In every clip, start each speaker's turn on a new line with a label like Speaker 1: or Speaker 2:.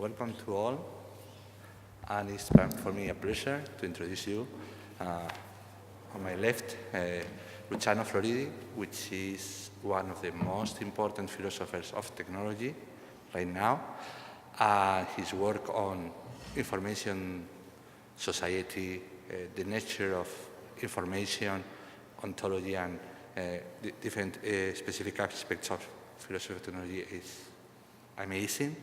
Speaker 1: Welcome to all, and it's for me a pleasure to introduce you. On my left, Luciano Floridi, which is one of the most important philosophers of technology right now. His work on information society, the nature of information, ontology, and the different specific aspects of philosophy of technology is amazing.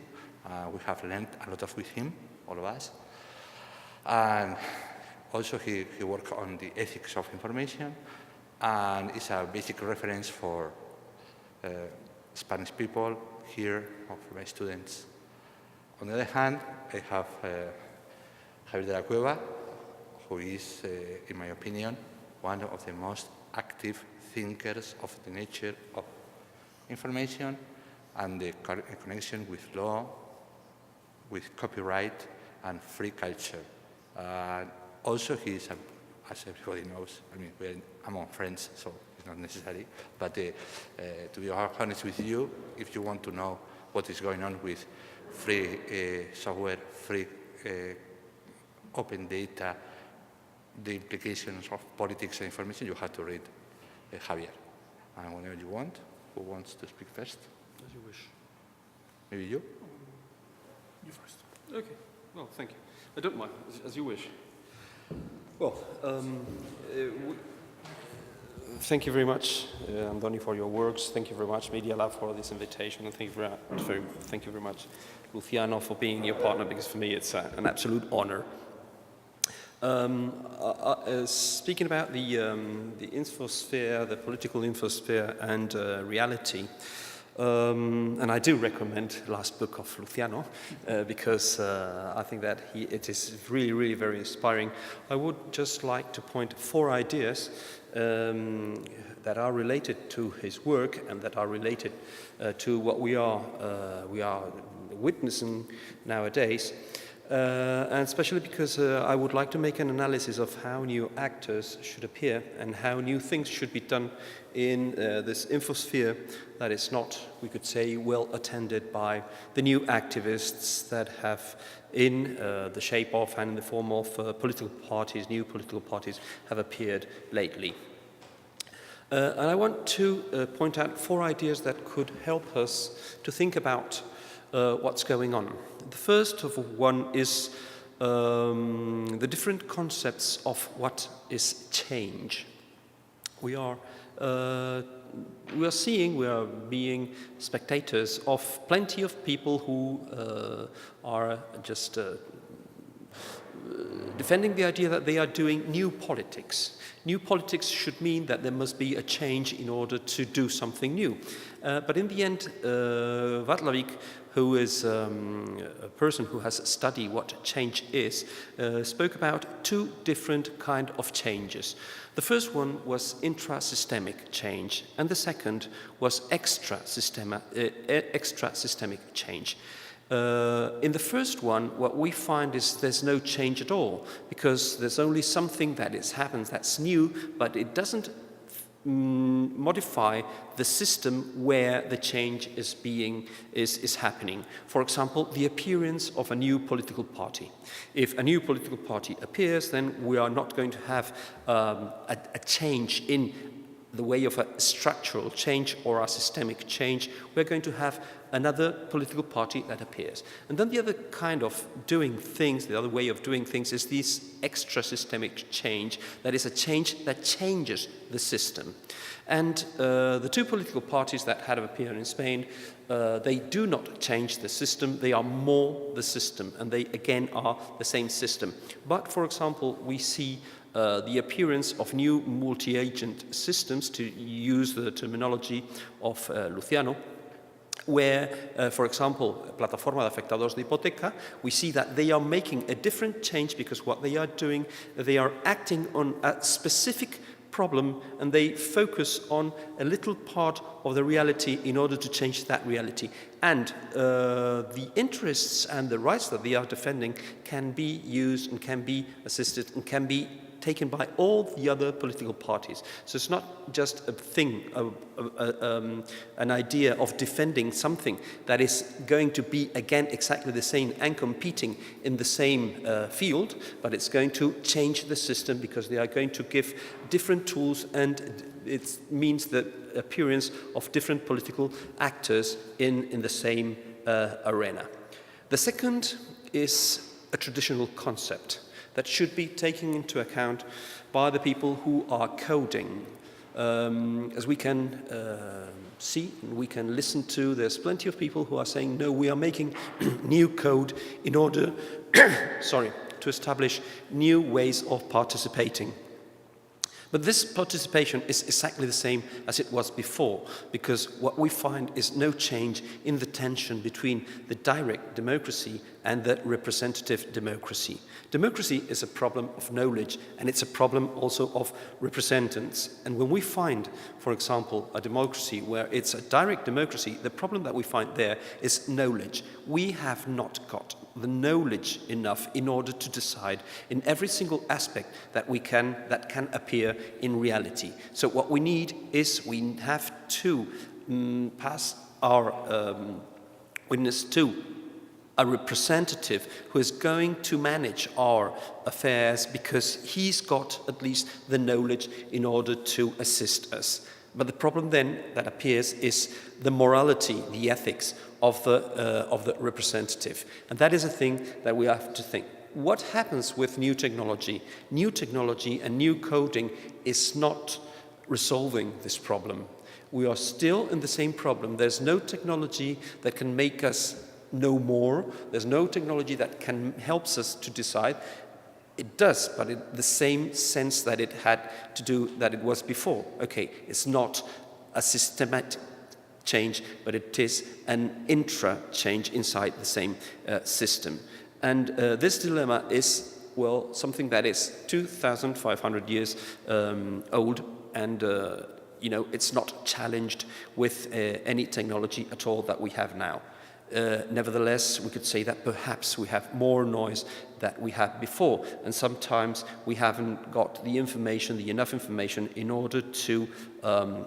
Speaker 1: We have learned a lot with him, all of us. And also he worked on the ethics of information, and is a basic reference for Spanish people here, or for my students. On the other hand, I have Javier de la Cueva, who is, in my opinion, one of the most active thinkers of the nature of information and the connection with law, with copyright and free culture. Also, he is, as everybody knows, I mean, we're among friends, so it's not necessary, but to be honest with you, if you want to know what is going on with free software, free open data, the implications of politics and information, you have to read Javier. And whenever you want, who wants to speak first?
Speaker 2: As you wish.
Speaker 1: Maybe you?
Speaker 2: You first. Okay. Well, thank you. I don't mind, as you wish. Well, thank you very much, Andoni, for your works. Thank you very much, Media Lab, for this invitation. And thank you very much, Luciano, for being your partner, because for me it's an absolute honor. Speaking about the infosphere, the political infosphere, and reality, and I do recommend the last book of Luciano because I think that it is really, really very inspiring. I would just like to point 4 ideas that are related to his work and that are related to what we are witnessing nowadays. And especially because I would like to make an analysis of how new actors should appear and how new things should be done in this infosphere that is not, we could say, well attended by the new activists that have, in the shape of and in the form of political parties, new political parties, have appeared lately. And I want to point out 4 ideas that could help us to think about what's going on. The first of one is the different concepts of what is change. We are being spectators of plenty of people who are just defending the idea that they are doing new politics. New politics should mean that there must be a change in order to do something new. But in the end, Václavík, who is a person who has studied what change is, spoke about 2 different kinds of changes. The first one was intra-systemic change, and the second was extra-systemic change. In the first one, what we find is there's no change at all, because there's only something that happens that's new, but it doesn't modify the system where the change is happening. For example, the appearance of a new political party. If a new political party appears, then we are not going to have a change in the way of a structural change or a systemic change. We're going to have another political party that appears. And then the other kind of doing things, the other way of doing things is this extra-systemic change, that is a change that changes the system. And the 2 political parties that have appeared in Spain, they do not change the system, they are more the system, and they again are the same system. But, for example, we see the appearance of new multi-agent systems, to use the terminology of Luciano, where, for example, Plataforma de Afectados de Hipoteca, we see that they are making a different change because what they are doing, they are acting on a specific problem and they focus on a little part of the reality in order to change that reality. And the interests and the rights that they are defending can be used and can be assisted and can be taken by all the other political parties. So it's not just a thing, an idea of defending something that is going to be, again, exactly the same and competing in the same field, but it's going to change the system because they are going to give different tools, and it means the appearance of different political actors in the same arena. The second is a traditional concept that should be taken into account by the people who are coding. As we can see and we can listen to, there's plenty of people who are saying, no, we are making new code in order to establish new ways of participating. But this participation is exactly the same as it was before, because what we find is no change in the tension between the direct democracy and the representative democracy. Democracy is a problem of knowledge, and it's a problem also of representants. And when we find, for example, a democracy where it's a direct democracy, the problem that we find there is knowledge. We have not got the knowledge enough in order to decide in every single aspect that can appear in reality. So what we need is we have to pass our witness to a representative who is going to manage our affairs because he's got at least the knowledge in order to assist us. But the problem then that appears is the morality, the ethics of the representative. And that is a thing that we have to think. What happens with new technology? New technology and new coding is not resolving this problem. We are still in the same problem. There's no technology that can make us know more. There's no technology that can help us to decide. It does, but in the same sense that it had to do that it was before. Okay, it's not a systematic change, but it is an intra-change inside the same system. And this dilemma is, well, something that is 2,500 years old, and it's not challenged with any technology at all that we have now. Nevertheless, we could say that perhaps we have more noise than we had before, and sometimes we haven't got the enough information in order to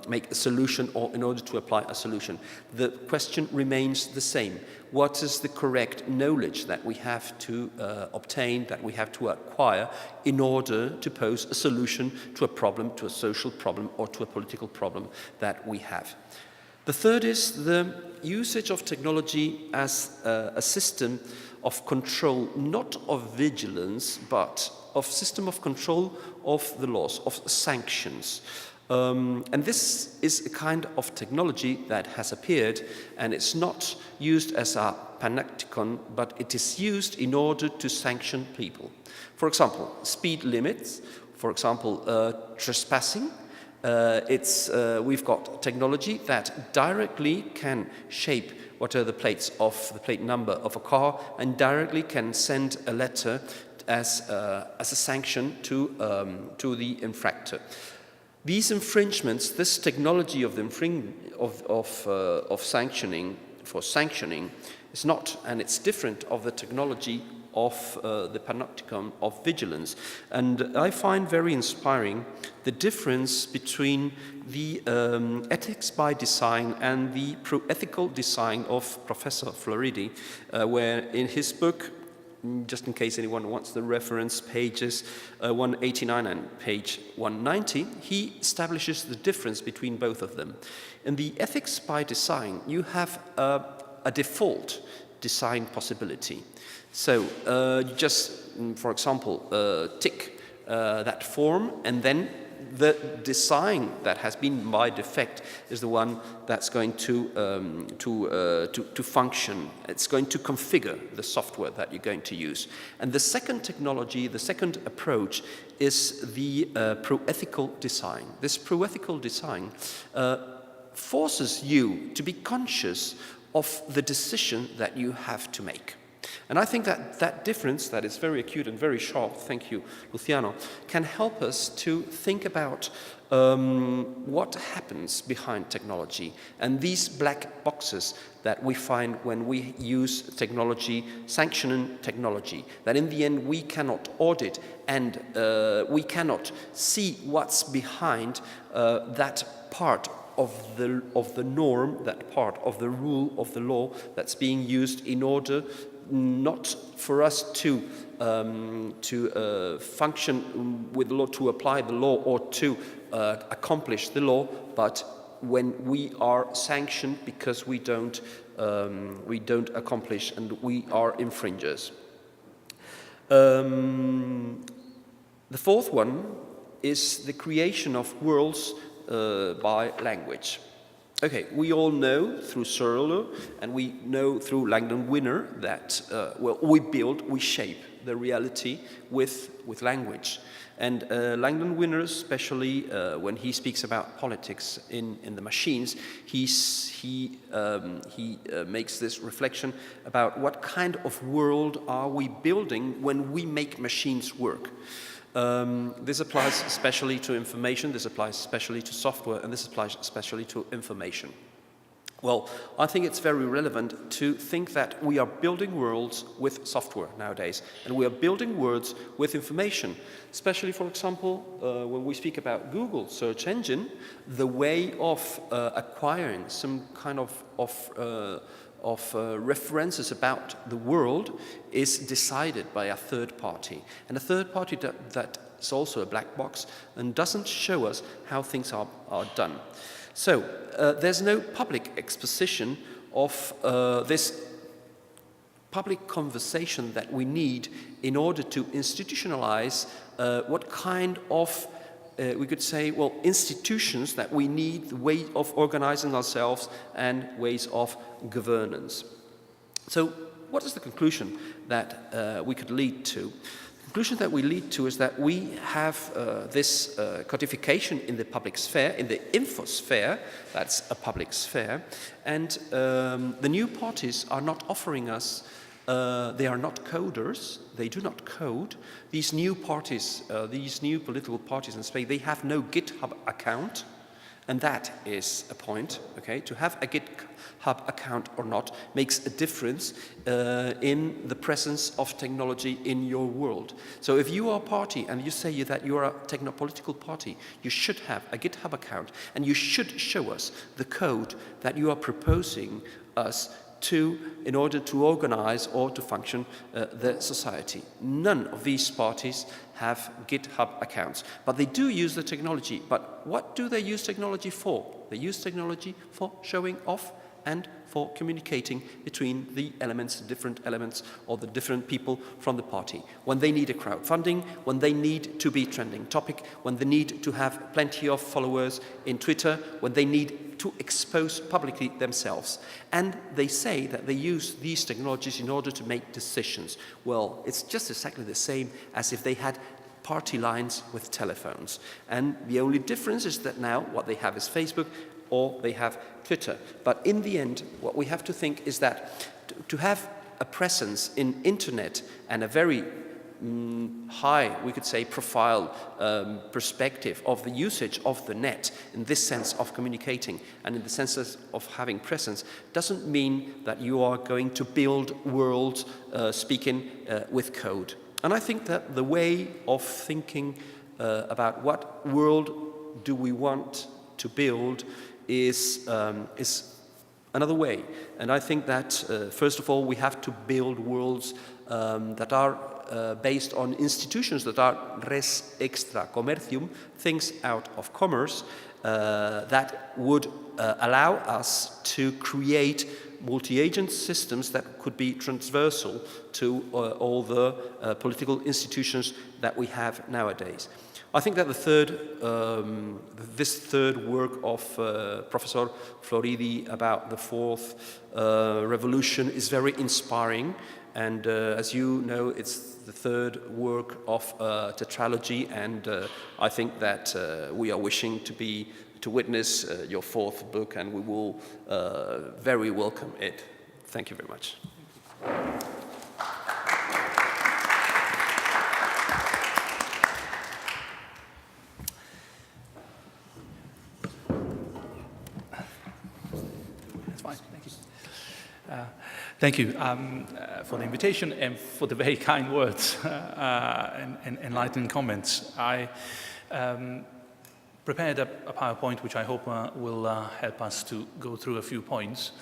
Speaker 2: make a solution or in order to apply a solution. The question remains the same. What is the correct knowledge that we have to obtain, that we have to acquire in order to pose a solution to a problem, to a social problem, or to a political problem that we have? The third is the usage of technology as a system of control, not of vigilance, but of system of control of the laws, of sanctions. And this is a kind of technology that has appeared, and it's not used as a panopticon, but it is used in order to sanction people. For example, speed limits, for example, trespassing. We've got technology that directly can shape what are the plate number of a car, and directly can send a letter as a sanction to the infractor. These infringements, this technology of sanctioning is not, and it's different of the technology of the panopticon of vigilance. And I find very inspiring the difference between the ethics by design and the pro-ethical design of Professor Floridi, where in his book, just in case anyone wants the reference, pages 189 and page 190, he establishes the difference between both of them. In the ethics by design, you have a default design possibility. So you just, for example, tick that form, and then the design that has been by defect is the one that's going to function. It's going to configure the software that you're going to use. And the second technology, the second approach, is the pro-ethical design. This pro-ethical design forces you to be conscious of the decision that you have to make. And I think that that difference, that is very acute and very sharp, thank you, Luciano, can help us to think about what happens behind technology and these black boxes that we find when we use technology, sanctioning technology, that in the end we cannot audit and we cannot see what's behind that part of the norm, that part of the rule of the law that's being used in order not for us to function with the law, to apply the law or to accomplish the law, but when we are sanctioned because we don't accomplish and we are infringers. The fourth one is the creation of worlds by language. Okay, we all know through Searle and we know through Langdon Winner that we shape the reality with language. And Langdon Winner, especially when he speaks about politics in the machines, he makes this reflection about what kind of world are we building when we make machines work. This applies especially to information, this applies especially to software, and this applies especially to information. Well, I think it's very relevant to think that we are building worlds with software nowadays, and we are building worlds with information. Especially, for example, when we speak about Google search engine, the way of acquiring some kind of references about the world is decided by a third party. And a third party that is also a black box and doesn't show us how things are done. So there's no public exposition of this public conversation that we need in order to institutionalize what kind of we could say, well, institutions that we need, the way of organizing ourselves and ways of governance. So what is the conclusion that we could lead to? The conclusion that we lead to is that we have this codification in the public sphere, in the infosphere, that's a public sphere, and the new parties are not offering us they are not coders, they do not code. These new parties, these new political parties in Spain, they have no GitHub account, and that is a point, okay? To have a GitHub account or not makes a difference in the presence of technology in your world. So if you are a party and you say that you are a technopolitical party, you should have a GitHub account, and you should show us the code that you are proposing us in order to organize or to function the society. None of these parties have GitHub accounts, but they do use the technology. But what do they use technology for? They use technology for showing off and for communicating between the elements, the different elements, or the different people from the party. When they need a crowdfunding, when they need to be trending topic, when they need to have plenty of followers in Twitter, when they need to expose publicly themselves. And they say that they use these technologies in order to make decisions. Well, it's just exactly the same as if they had party lines with telephones. And the only difference is that now what they have is Facebook, or they have Twitter. But in the end, what we have to think is that to have a presence in internet and a very high, we could say, profile perspective of the usage of the net in this sense of communicating and in the sense of having presence doesn't mean that you are going to build worlds speaking with code. And I think that the way of thinking about what world do we want to build is another way. And I think that, first of all, we have to build worlds that are based on institutions that are res extra commercium, things out of commerce, that would allow us to create multi-agent systems that could be transversal to all the political institutions that we have nowadays. I think that this third work of Professor Floridi about the fourth revolution is very inspiring, and as you know, it's the third work of tetralogy, and I think that we are wishing to witness your fourth book, and we will very welcome it. Thank you very much.
Speaker 3: Thank you for the invitation and for the very kind words and enlightening comments. I prepared a PowerPoint which I hope will help us to go through a few points.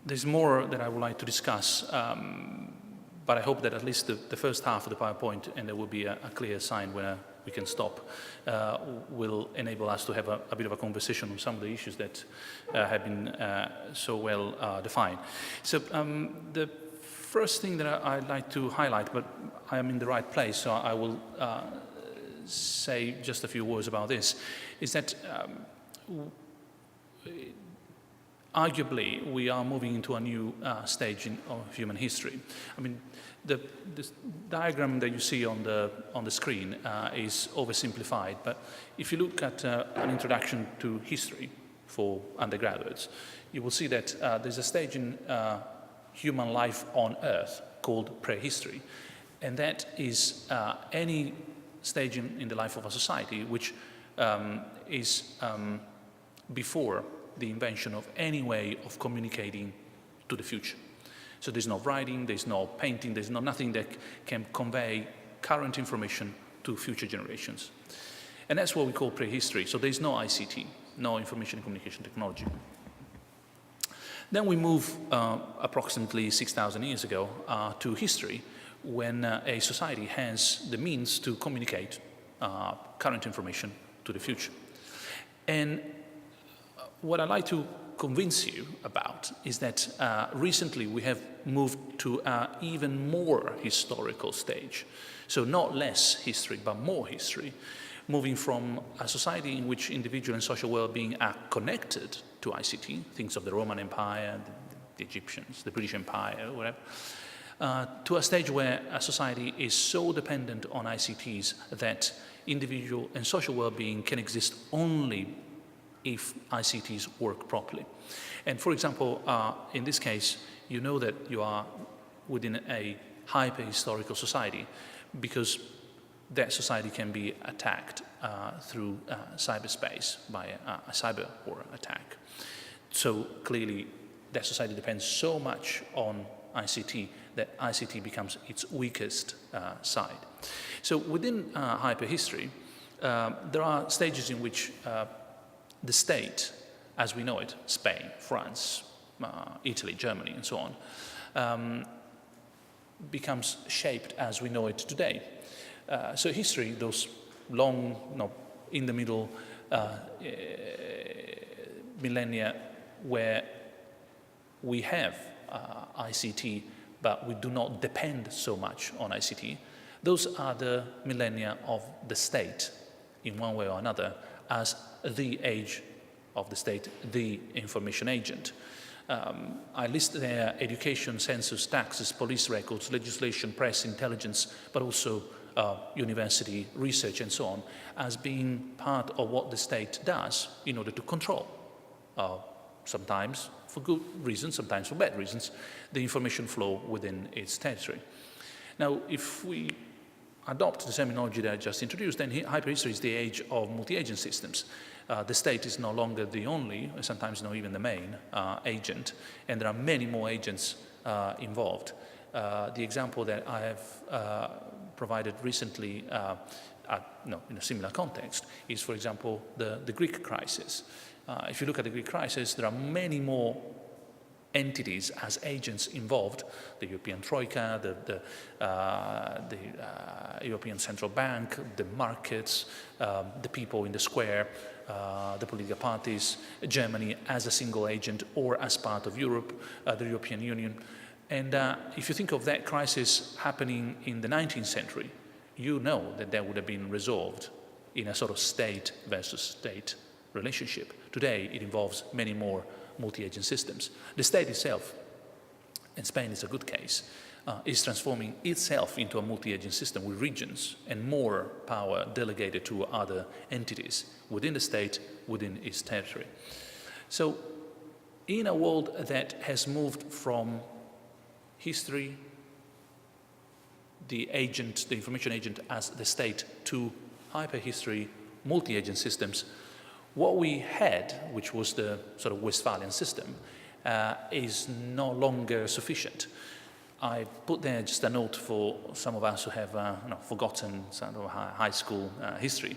Speaker 3: There's more that I would like to discuss, but I hope that at least the first half of the PowerPoint, and there will be a clear sign where we can stop, will enable us to have a bit of a conversation on some of the issues that have been so well defined. So the first thing that I'd like to highlight, but I am in the right place, so I will say just a few words about this, is that arguably we are moving into a new stage of human history. I mean, the diagram that you see on the screen is oversimplified, but if you look at an introduction to history for undergraduates, you will see that there's a stage in human life on Earth called prehistory, and that is any stage in the life of a society which is before the invention of any way of communicating to the future. So there's no writing, there's no painting, there's nothing that can convey current information to future generations. And that's what we call prehistory. So there's no ICT, no information and communication technology. Then we move approximately 6,000 years ago to history, when a society has the means to communicate current information to the future. And what I'd like to convince you about is that recently we have moved to an even more historical stage. So not less history, but more history, moving from a society in which individual and social well-being are connected to ICT, things of the Roman Empire, the Egyptians, the British Empire, whatever, to a stage where a society is so dependent on ICTs that individual and social well-being can exist only if ICTs work properly. And for example, in this case, you know that you are within a hyper-historical society because that society can be attacked through cyberspace by a cyber war attack. So clearly, that society depends so much on ICT that ICT becomes its weakest side. So within hyperhistory, there are stages in which the state, as we know it, Spain, France, Italy, Germany, and so on, becomes shaped as we know it today. So history, those long, in the middle millennia where we have ICT, but we do not depend so much on ICT, those are the millennia of the state, in one way or another, as the age of the state, the information agent. I list there education, census, taxes, police records, legislation, press, intelligence, but also university research and so on, as being part of what the state does in order to control, sometimes for good reasons, sometimes for bad reasons, the information flow within its territory. Now, if we adopt the terminology that I just introduced, then hyperhistory is the age of multi-agent systems. The state is no longer the only, sometimes not even the main agent, and there are many more agents involved. The example that I have provided recently in a similar context is, for example, the Greek crisis. If you look at the Greek crisis, there are many more entities as agents involved: the European Troika, the European Central Bank, the markets, the people in the square, the political parties, Germany as a single agent or as part of Europe, the European Union. And if you think of that crisis happening in the 19th century, you know that would have been resolved in a sort of state versus state relationship. Today, it involves many more multi-agent systems. The state itself, and Spain is a good case, is transforming itself into a multi-agent system with regions and more power delegated to other entities within the state, within its territory. So in a world that has moved from history, the information agent as the state, to hyperhistory, multi-agent systems, what we had, which was the sort of Westphalian system, is no longer sufficient. I put there just a note for some of us who have forgotten sort of high school history.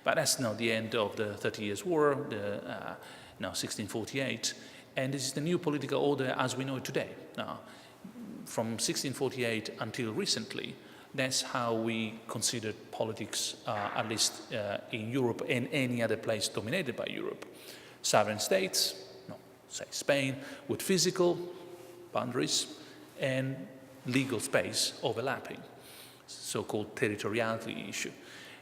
Speaker 3: But that's not the end of the 30 Years' War, 1648, and this is the new political order as we know it today. Now, from 1648 until recently, that's how we considered politics, at least in Europe and any other place dominated by Europe. Sovereign states, say Spain, with physical boundaries and legal space overlapping, so-called territoriality issue.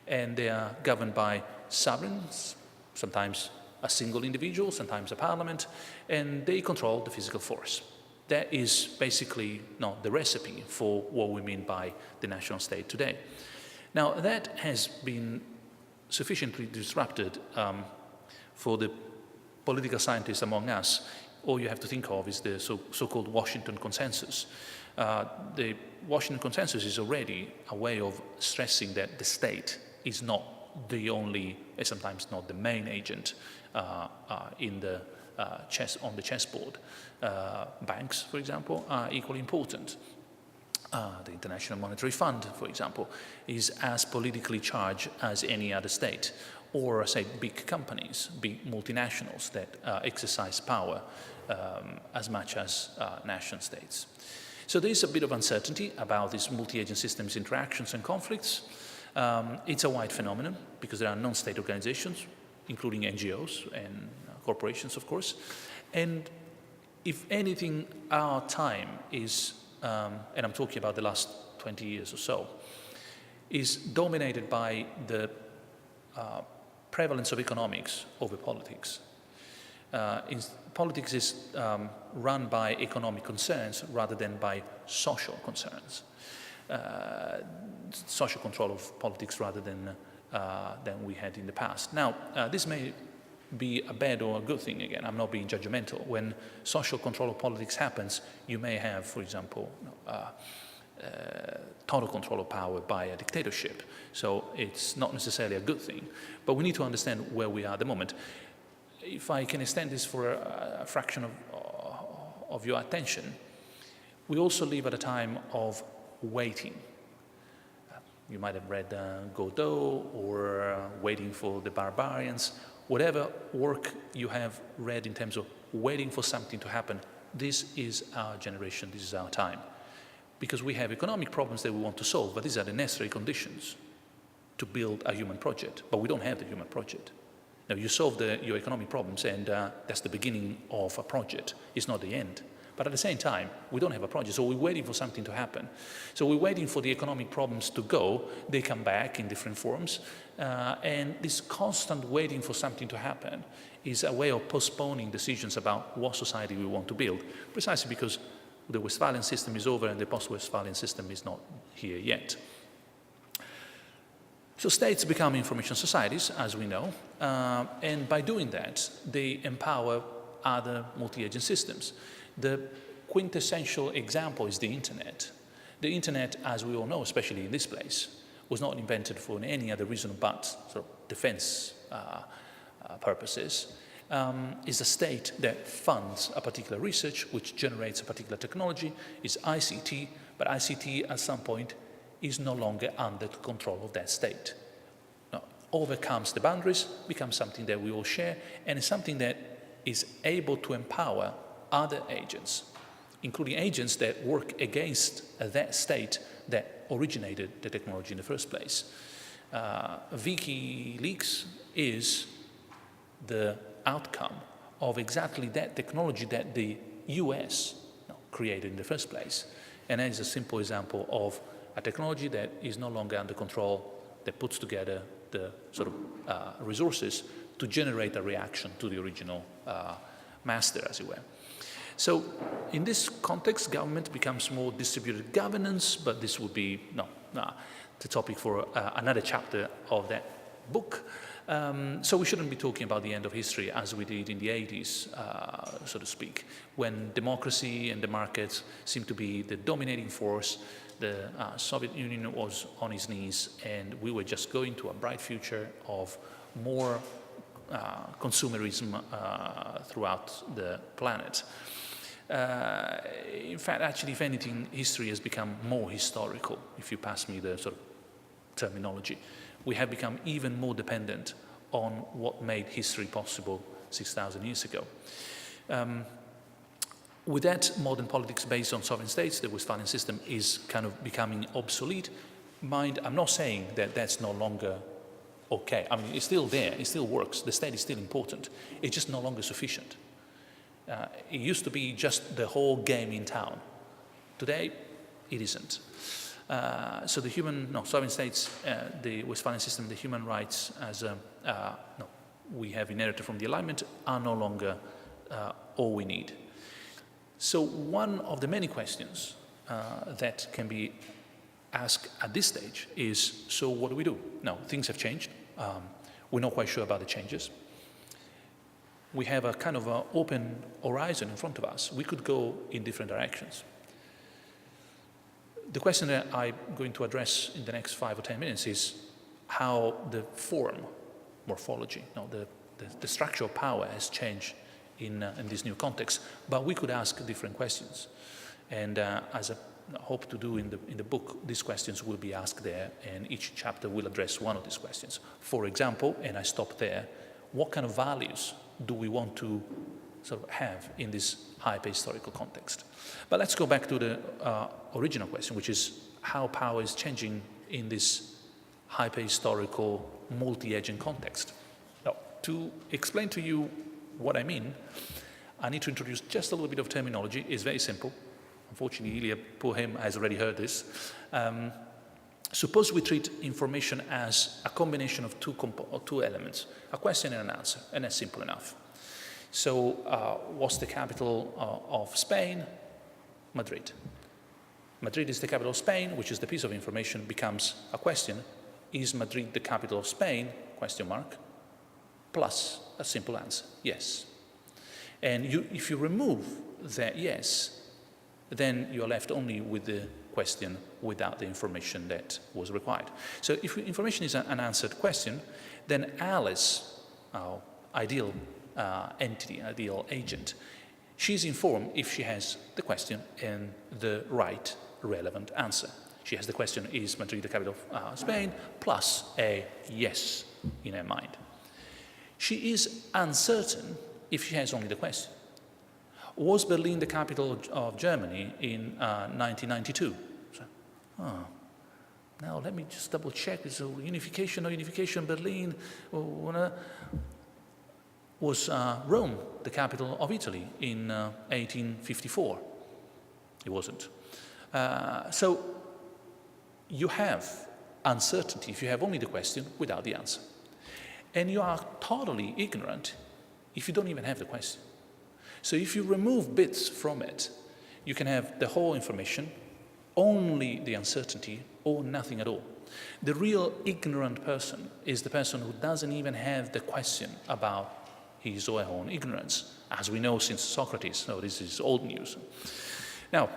Speaker 3: And they are governed by sovereigns, sometimes a single individual, sometimes a parliament, and they control the physical force. That is basically the recipe for what we mean by the national state today. Now, that has been sufficiently disrupted for the political scientists among us. All you have to think of is the so-called Washington Consensus. The Washington Consensus is already a way of stressing that the state is not the only, and sometimes not the main agent in the on the chessboard. Banks, for example, are equally important. The International Monetary Fund, for example, is as politically charged as any other state. Or, say, big companies, big multinationals that exercise power as much as nation states. So there is a bit of uncertainty about these multi-agent systems interactions and conflicts. It's a wide phenomenon because there are non-state organizations, including NGOs and corporations, of course. And if anything, our time is, and I'm talking about the last 20 years or so, is dominated by the prevalence of economics over politics. Politics is run by economic concerns rather than by social concerns. Social control of politics rather than we had in the past. Now, this may be a bad or a good thing. Again, I'm not being judgmental. When social control of politics happens, you may have, for example, total control of power by a dictatorship. So it's not necessarily a good thing. But we need to understand where we are at the moment. If I can extend this for a fraction of your attention, we also live at a time of waiting. You might have read Godot or Waiting for the Barbarians. Whatever work you have read in terms of waiting for something to happen, this is our generation, this is our time. Because we have economic problems that we want to solve, but these are the necessary conditions to build a human project. But we don't have the human project. Now, you solve your economic problems, and that's the beginning of a project. It's not the end. But at the same time, we don't have a project, so we're waiting for something to happen. So we're waiting for the economic problems to go. They come back in different forms. And this constant waiting for something to happen is a way of postponing decisions about what society we want to build, precisely because the Westphalian system is over and the post-Westphalian system is not here yet. So states become information societies, as we know, and by doing that, they empower other multi-agent systems. The quintessential example is the internet. The internet, as we all know, especially in this place, was not invented for any other reason but sort of defense purposes. Is a state that funds a particular research which generates a particular technology, is ICT, but ICT at some point is no longer under the control of that state. Now, overcomes the boundaries, becomes something that we all share, and is something that is able to empower other agents, including agents that work against that state that originated the technology in the first place. WikiLeaks is the outcome of exactly that technology that the US created in the first place. And that is a simple example of a technology that is no longer under control, that puts together the sort of resources to generate a reaction to the original master, as it were. So in this context, government becomes more distributed governance, but this would be the topic for another chapter of that book. So we shouldn't be talking about the end of history as we did in the 80s, so to speak, when democracy and the markets seemed to be the dominating force. The Soviet Union was on its knees, and we were just going to a bright future of more consumerism throughout the planet. In fact, actually, if anything, history has become more historical, if you pass me the sort of terminology. We have become even more dependent on what made history possible 6,000 years ago. With that, modern politics based on sovereign states, the Westphalian system is kind of becoming obsolete. Mind, I'm not saying that that's no longer okay. I mean, it's still there, it still works, the state is still important. It's just no longer sufficient. It used to be just the whole game in town. Today, it isn't. So the sovereign states, the Westphalian system, the human rights we have inherited from the Enlightenment are no longer all we need. So one of the many questions that can be asked at this stage is, so what do we do? Now, things have changed. We're not quite sure about the changes. We have a kind of an open horizon in front of us. We could go in different directions. The question that I'm going to address in the next 5 or 10 minutes is how the form, morphology, the structure of power has changed in this new context. But we could ask different questions. And as I hope to do in the book, these questions will be asked there, and each chapter will address one of these questions. For example, and I stop there, what kind of values do we want to sort of have in this hyper-historical context? But let's go back to the original question, which is how power is changing in this hyper-historical, multi-agent context. Now, to explain to you what I mean, I need to introduce just a little bit of terminology. It's very simple. Unfortunately, Ilya, poor him, has already heard this. Suppose we treat information as a combination of two elements, a question and an answer, and that's simple enough. So what's the capital of Spain? Madrid. Madrid is the capital of Spain, which is the piece of information becomes a question. Is Madrid the capital of Spain? Question mark. Plus a simple answer, yes. And if you remove that yes, then you're left only with the question without the information that was required. So if information is an answered question, then Alice, our ideal entity, ideal agent, she's informed if she has the question and the right relevant answer. She has the question, is Madrid the capital of Spain, plus a yes in her mind. She is uncertain if she has only the question. Was Berlin the capital of Germany in 1992? So, now let me just double check. So unification, no unification, Berlin. Was Rome the capital of Italy in 1854? It wasn't. So you have uncertainty if you have only the question without the answer. And you are totally ignorant if you don't even have the question. So if you remove bits from it, you can have the whole information, only the uncertainty, or nothing at all. The real ignorant person is the person who doesn't even have the question about his or her own ignorance, as we know since Socrates, so this is old news. Now,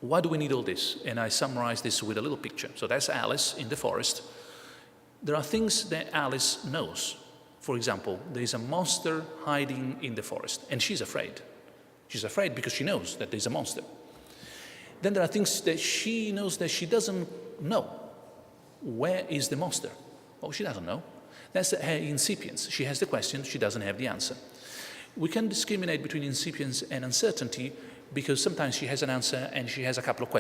Speaker 3: why do we need all this? And I summarize this with a little picture. So that's Alice in the forest. There are things that Alice knows. For example, there is a monster hiding in the forest, and she's afraid. She's afraid because she knows that there's a monster. Then there are things that she knows that she doesn't know. Where is the monster? Well, she doesn't know. That's her incipience. She has the question, she doesn't have the answer. We can discriminate between incipience and uncertainty because sometimes she has an answer and she has a couple of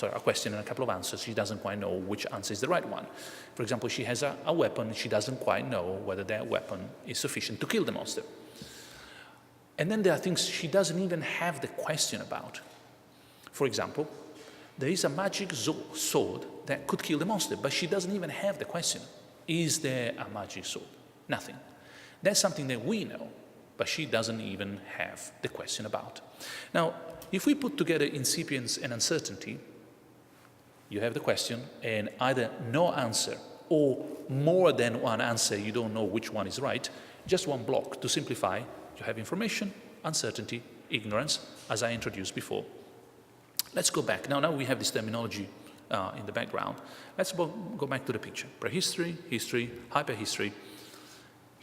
Speaker 3: a question and a couple of answers. She doesn't quite know which answer is the right one. For example, she has a weapon and she doesn't quite know whether that weapon is sufficient to kill the monster. And then there are things she doesn't even have the question about. For example, there is a magic sword that could kill the monster, but she doesn't even have the question. Is there a magic sword? Nothing. That's something that we know, but she doesn't even have the question about. Now, if we put together incipience and uncertainty, you have the question and either no answer or more than one answer, you don't know which one is right, just one block. To simplify, you have information, uncertainty, ignorance, as I introduced before. Let's go back. Now we have this terminology in the background. Let's go back to the picture. Prehistory, history, hyperhistory.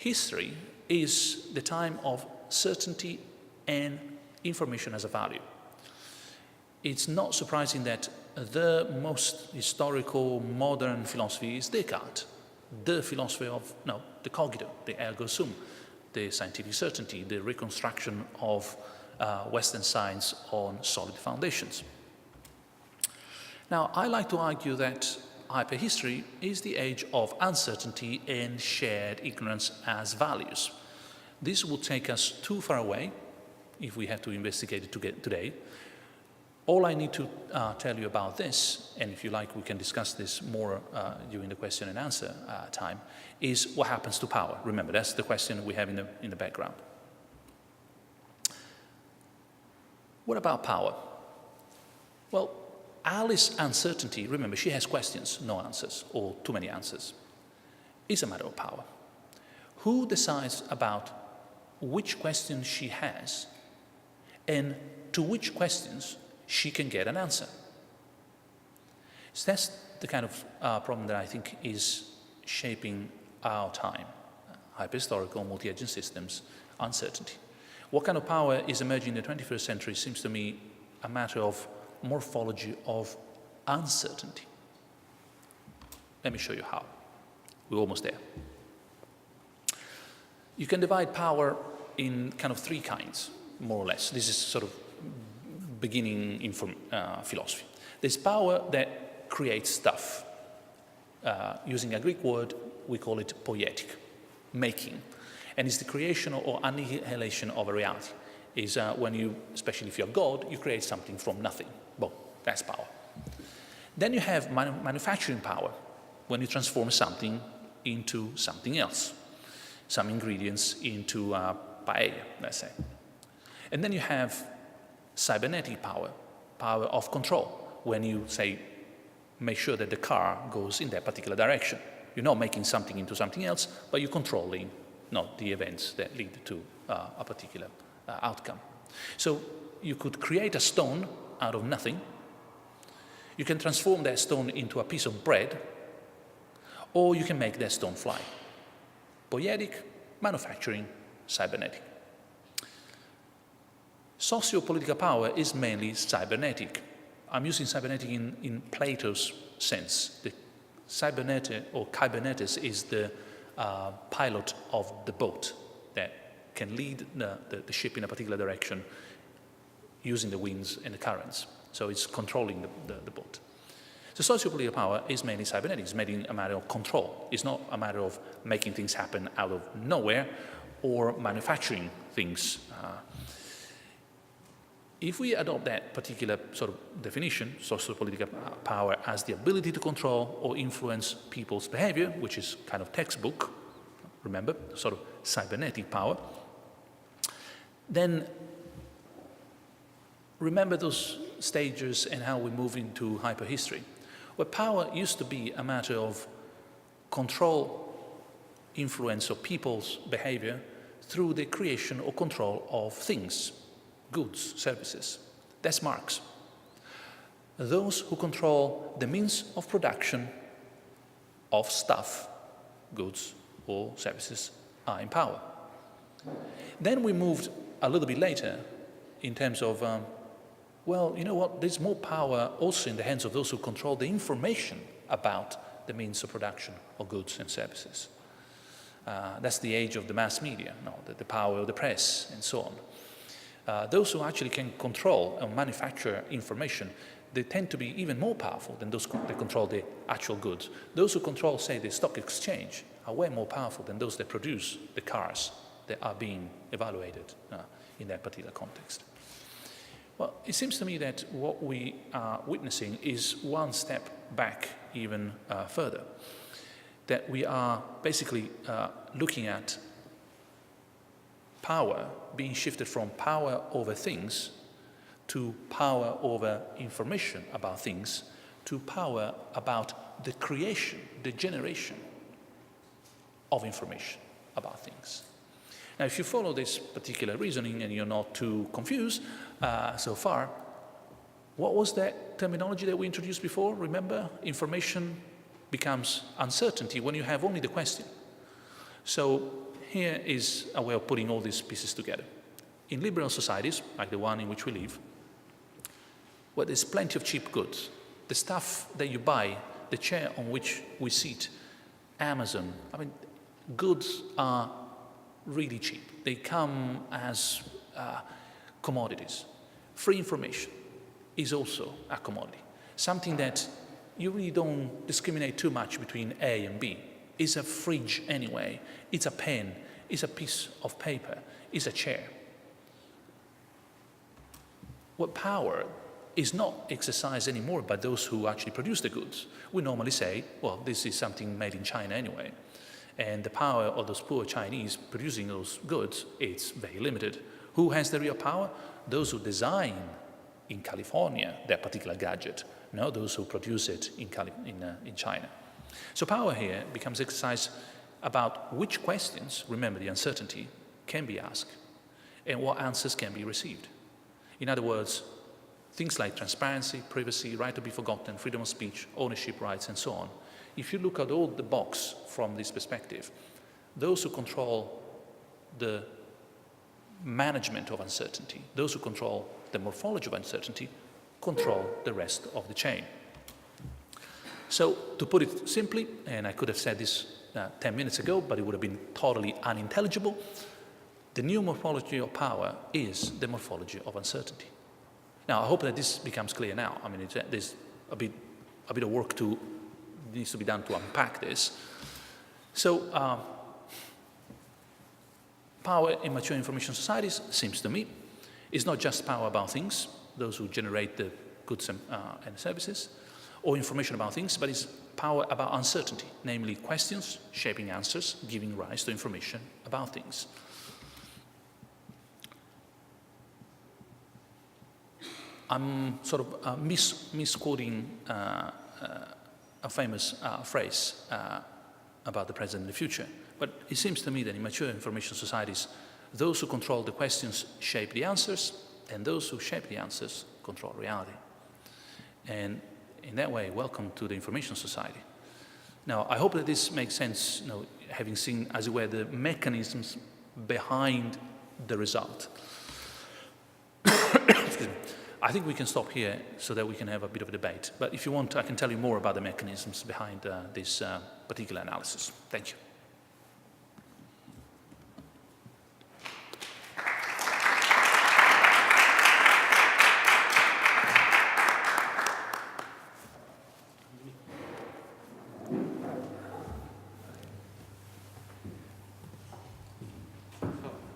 Speaker 3: history is the time of certainty and information as a value. It's not surprising that the most historical modern philosophy is Descartes, the philosophy of, the cogito, the ergo sum, the scientific certainty, the reconstruction of Western science on solid foundations. Now, I like to argue that hyperhistory is the age of uncertainty and shared ignorance as values. This would take us too far away if we have to investigate it today. All I need to tell you about this, and if you like we can discuss this more during the question and answer time, is what happens to power. Remember, that's the question we have in the background. What about power? Well, Alice's uncertainty, remember, she has questions, no answers, or too many answers, is a matter of power. Who decides about which questions she has and to which questions she can get an answer? So that's the kind of problem that I think is shaping our time. Hyperhistorical, multi-agent systems, uncertainty. What kind of power is emerging in the 21st century seems to me a matter of morphology of uncertainty. Let me show you how. We're almost there. You can divide power in kind of three kinds, more or less. This is sort of beginning in philosophy. There's power that creates stuff. Using a Greek word, we call it poietic, making. And it's the creation or annihilation of a reality. Is when you, especially if you're God, you create something from nothing. Well, that's power. Then you have manufacturing power, when you transform something into something else. Some ingredients into paella, let's say. And then you have cybernetic power, power of control, when you say, make sure that the car goes in that particular direction. You're not making something into something else, but you're controlling the events that lead to a particular outcome. So you could create a stone out of nothing. You can transform that stone into a piece of bread, or you can make that stone fly. Poietic, manufacturing, cybernetic. Socio-political power is mainly cybernetic. I'm using cybernetic in Plato's sense. The cybernetic or kybernetes is the pilot of the boat that can lead the ship in a particular direction using the winds and the currents. So it's controlling the boat. So socio-political power is mainly cybernetic. It's mainly a matter of control. It's not a matter of making things happen out of nowhere or manufacturing things. If we adopt that particular sort of definition, socio-political power as the ability to control or influence people's behavior, which is kind of textbook, remember, sort of cybernetic power, then remember those stages and how we move into hyperhistory, where power used to be a matter of control, influence of people's behavior through the creation or control of things, goods, services. That's Marx. Those who control the means of production of stuff, goods or services, are in power. Then we moved a little bit later in terms of, well, you know what, there's more power also in the hands of those who control the information about the means of production of goods and services. That's the age of the mass media, the power of the press and so on. Those who actually can control and manufacture information, they tend to be even more powerful than those that control the actual goods. Those who control, say, the stock exchange are way more powerful than those that produce the cars that are being evaluated in that particular context. Well, it seems to me that what we are witnessing is one step back even further, that we are basically looking at power being shifted from power over things to power over information about things to power about the creation, the generation of information about things. Now, if you follow this particular reasoning and you're not too confused so far, what was that terminology that we introduced before? Remember, information becomes uncertainty when you have only the question. So here is a way of putting all these pieces together. In liberal societies, like the one in which we live, where there's plenty of cheap goods, the stuff that you buy, the chair on which we sit, Amazon, I mean, goods are really cheap. They come as commodities. Free information is also a commodity, something that you really don't discriminate too much between A and B. It's a fridge anyway, it's a pen, it's a piece of paper, it's a chair. What power is not exercised anymore by those who actually produce the goods. We normally say, well, this is something made in China anyway. And the power of those poor Chinese producing those goods, it's very limited. Who has the real power? Those who design in California that particular gadget, not those who produce it in China. So power here becomes exercised about which questions, remember the uncertainty, can be asked and what answers can be received. In other words, things like transparency, privacy, right to be forgotten, freedom of speech, ownership rights, and so on. If you look at all the box from this perspective, those who control the management of uncertainty, those who control the morphology of uncertainty, control the rest of the chain. So, to put it simply, and I could have said this 10 minutes ago, but it would have been totally unintelligible, the new morphology of power is the morphology of uncertainty. Now, I hope that this becomes clear now. I mean, there's a bit of work needs to be done to unpack this. So, power in mature information societies, seems to me, is not just power about things, those who generate the goods and services, or information about things, but it's power about uncertainty, namely questions shaping answers, giving rise to information about things. I'm sort of misquoting a famous phrase about the present and the future, but it seems to me that in mature information societies, those who control the questions shape the answers, and those who shape the answers control reality. And in that way, welcome to the information society. Now, I hope that this makes sense, having seen, as it were, the mechanisms behind the result. Excuse me. I think we can stop here so that we can have a bit of a debate. But if you want, I can tell you more about the mechanisms behind this particular analysis. Thank you.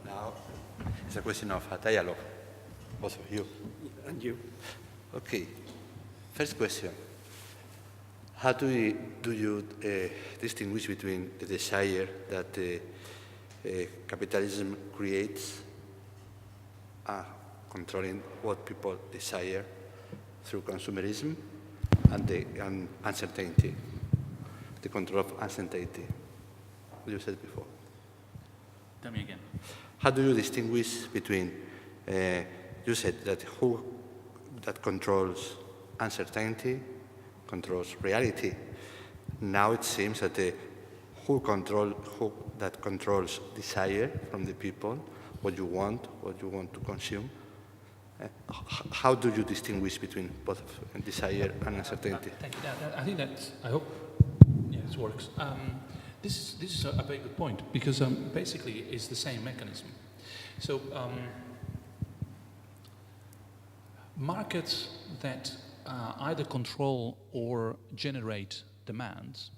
Speaker 1: Now, it's a question of a dialogue, both of you.
Speaker 2: And you.
Speaker 1: Okay. First question. How do you distinguish between the desire that capitalism creates, controlling what people desire through consumerism, and the uncertainty, the control of uncertainty, you said before?
Speaker 3: Tell me again.
Speaker 1: How do you distinguish between, you said that that controls uncertainty, controls reality. Now it seems that who that controls desire from the people, what you want to consume. How do you distinguish between both desire and uncertainty?
Speaker 3: Thank you. I think that, I hope, yeah, this works. This is a very good point, because basically it's the same mechanism. So markets that either control or generate demands,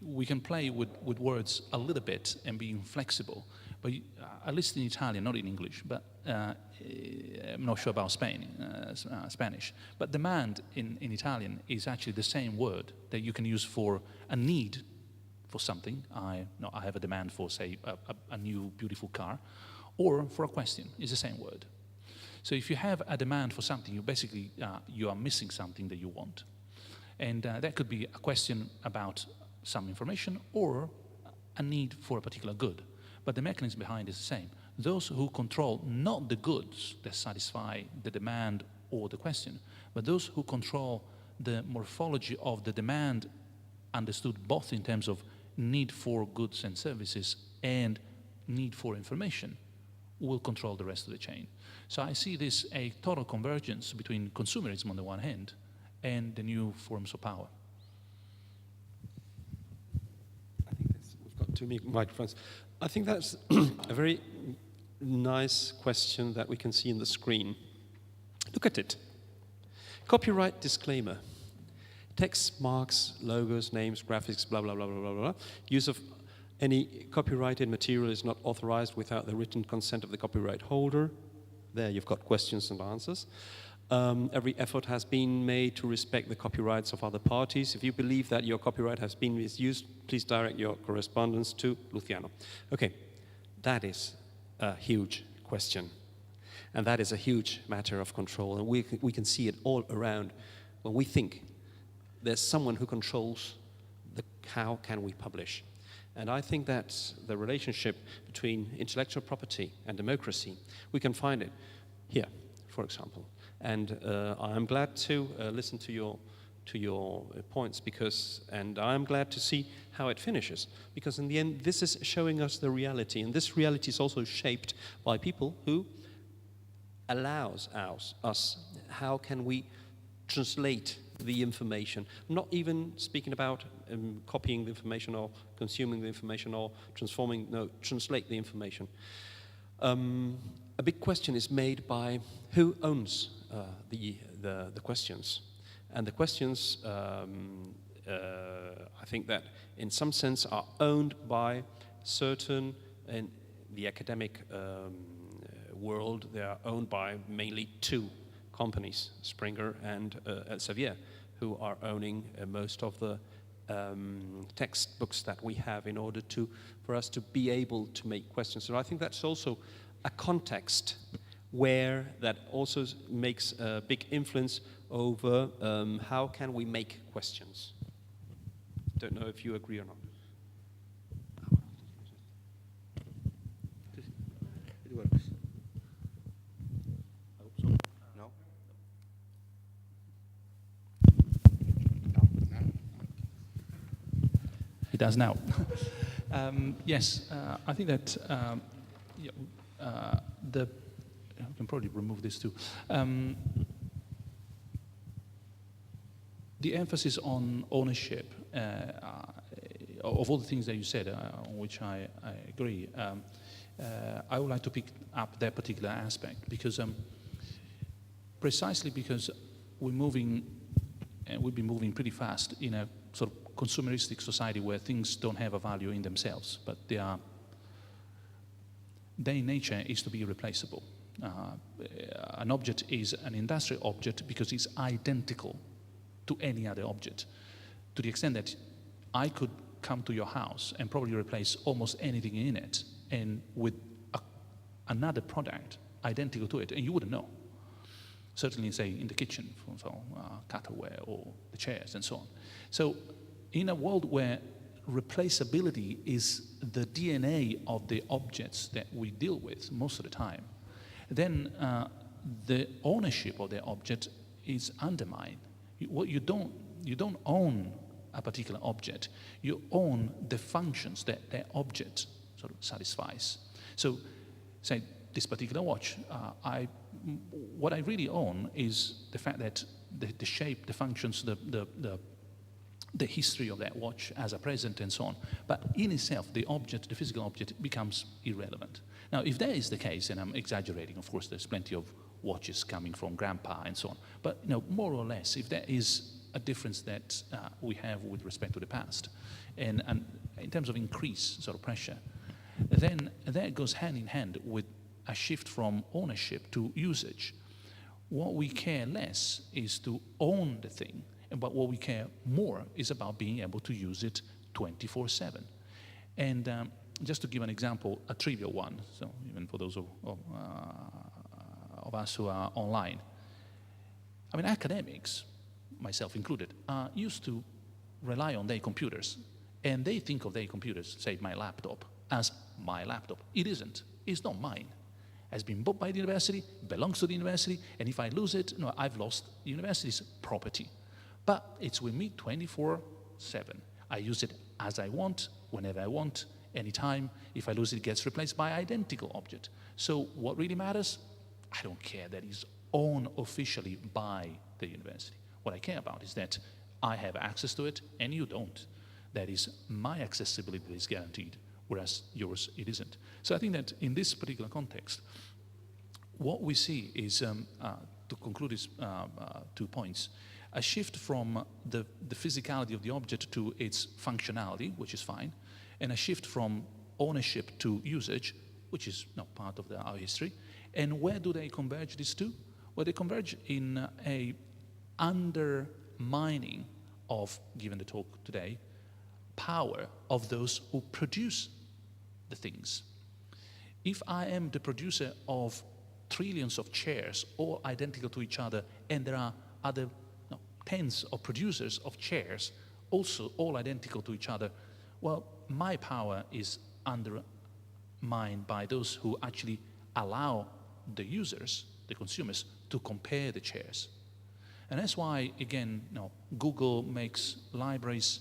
Speaker 3: we can play with words a little bit and being flexible, but at least in Italian, not in English, but I'm not sure about Spanish. But demand in Italian is actually the same word that you can use for a need for something. I have a demand for, say, a new beautiful car, or for a question. It's the same word. So if you have a demand for something, you basically you are missing something that you want, and that could be a question about some information or a need for a particular good. But the mechanism behind is the same. Those who control not the goods that satisfy the demand or the question, but those who control the morphology of the demand, understood both in terms of need for goods and services and need for information will control the rest of the chain. So I see this a total convergence between consumerism on the one hand and the new forms of power.
Speaker 2: I think we've got two microphones. I think that's a very nice question that we can see in the screen. Look at it. Copyright disclaimer. Text, marks, logos, names, graphics, blah, blah, blah, blah, blah, blah. Use of any copyrighted material is not authorized without the written consent of the copyright holder. There you've got questions and answers. Every effort has been made to respect the copyrights of other parties. If you believe that your copyright has been misused, please direct your correspondence to Luciano. Okay, that is a huge question. And that is a huge matter of control. And we can see it all around when we think there's someone who controls how can we publish. And I think that the relationship between intellectual property and democracy, we can find it here, for example. And I'm glad to listen to your points and I'm glad to see how it finishes. Because in the end, this is showing us the reality. And this reality is also shaped by people who allows us how can we translate the information. I'm not even speaking about copying the information or consuming the information or transforming, no, translate the information. A big question is made by who owns the questions. And the questions, I think that in some sense are owned by certain, in the academic world, they are owned by mainly two companies, Springer and Elsevier, who are owning most of the textbooks that we have in order for us to be able to make questions. So I think that's also a context where that also makes a big influence over how can we make questions. Don't know if you agree or not.
Speaker 1: It works. I hope so. No?
Speaker 3: It does now. Yes, I think that I can probably remove this too. The emphasis on ownership of all the things that you said, on which I agree, I would like to pick up that particular aspect because precisely because we're moving, and we've been moving pretty fast in a sort of consumeristic society where things don't have a value in themselves, but their nature is to be irreplaceable. An object is an industrial object because it's identical to any other object, to the extent that I could come to your house and probably replace almost anything in it and with another product identical to it, and you wouldn't know. Certainly, say, in the kitchen, for cutaware or the chairs and so on. So, in a world where replaceability is the DNA of the objects that we deal with most of the time, then the ownership of the object is undermined. You don't own a particular object. You own the functions that that object sort of satisfies. So, say this particular watch, what I really own is the fact that the shape, the functions, the history of that watch as a present and so on. But in itself, the object, the physical object, becomes irrelevant. Now, if that is the case, and I'm exaggerating, of course, there's plenty of watches coming from grandpa and so on. But more or less, if there is a difference that we have with respect to the past, and in terms of increased sort of pressure, then that goes hand in hand with a shift from ownership to usage. What we care less is to own the thing, but what we care more is about being able to use it 24/7. And just to give an example, a trivial one, so even for those of us who are online. I mean, academics, myself included, are used to rely on their computers. And they think of their computers, say my laptop, as my laptop. It isn't. It's not mine. It has been bought by the university, belongs to the university, and if I lose it, I've lost the university's property. But it's with me 24/7. I use it as I want, whenever I want, anytime. If I lose it, it gets replaced by identical object. So what really matters? I don't care that it's owned officially by the university. What I care about is that I have access to it and you don't. That is, my accessibility is guaranteed, whereas yours, it isn't. So I think that in this particular context, what we see is, to conclude these 2 points, a shift from the physicality of the object to its functionality, which is fine, and a shift from ownership to usage, which is not part of our history. And where do they converge, these two? Well, they converge in a undermining of, given the talk today, power of those who produce the things. If I am the producer of trillions of chairs, all identical to each other, and there are other tens of producers of chairs, also all identical to each other, well, my power is undermined by those who actually allow the users, the consumers, to compare the chairs. And that's why, again, Google makes libraries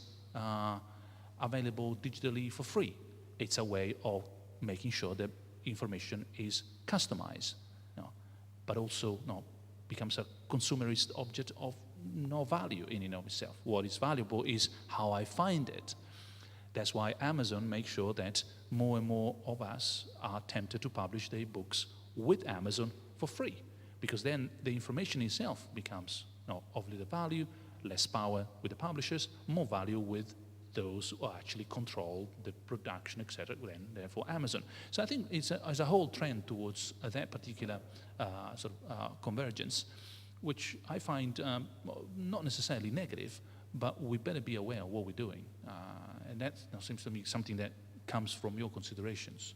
Speaker 3: available digitally for free. It's a way of making sure that information is customized, but also becomes a consumerist object of no value in and of itself. What is valuable is how I find it. That's why Amazon makes sure that more and more of us are tempted to publish their books with Amazon for free, because then the information itself becomes of little value, less power with the publishers, more value with those who actually control the production, etc., then therefore Amazon. So I think it's a whole trend towards that particular convergence, which I find not necessarily negative, but we better be aware of what we're doing. And that seems to me something that comes from your considerations.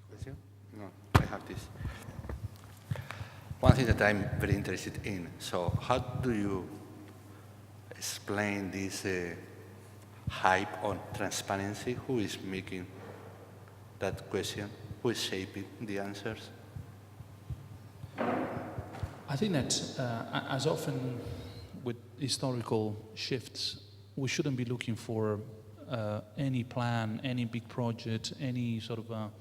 Speaker 1: Question? No, I have this. One thing that I'm very interested in, so how do you explain this hype on transparency? Who is making that question? Who is shaping the answers?
Speaker 3: I think that as often with historical shifts, we shouldn't be looking for any plan, any big project, any sort of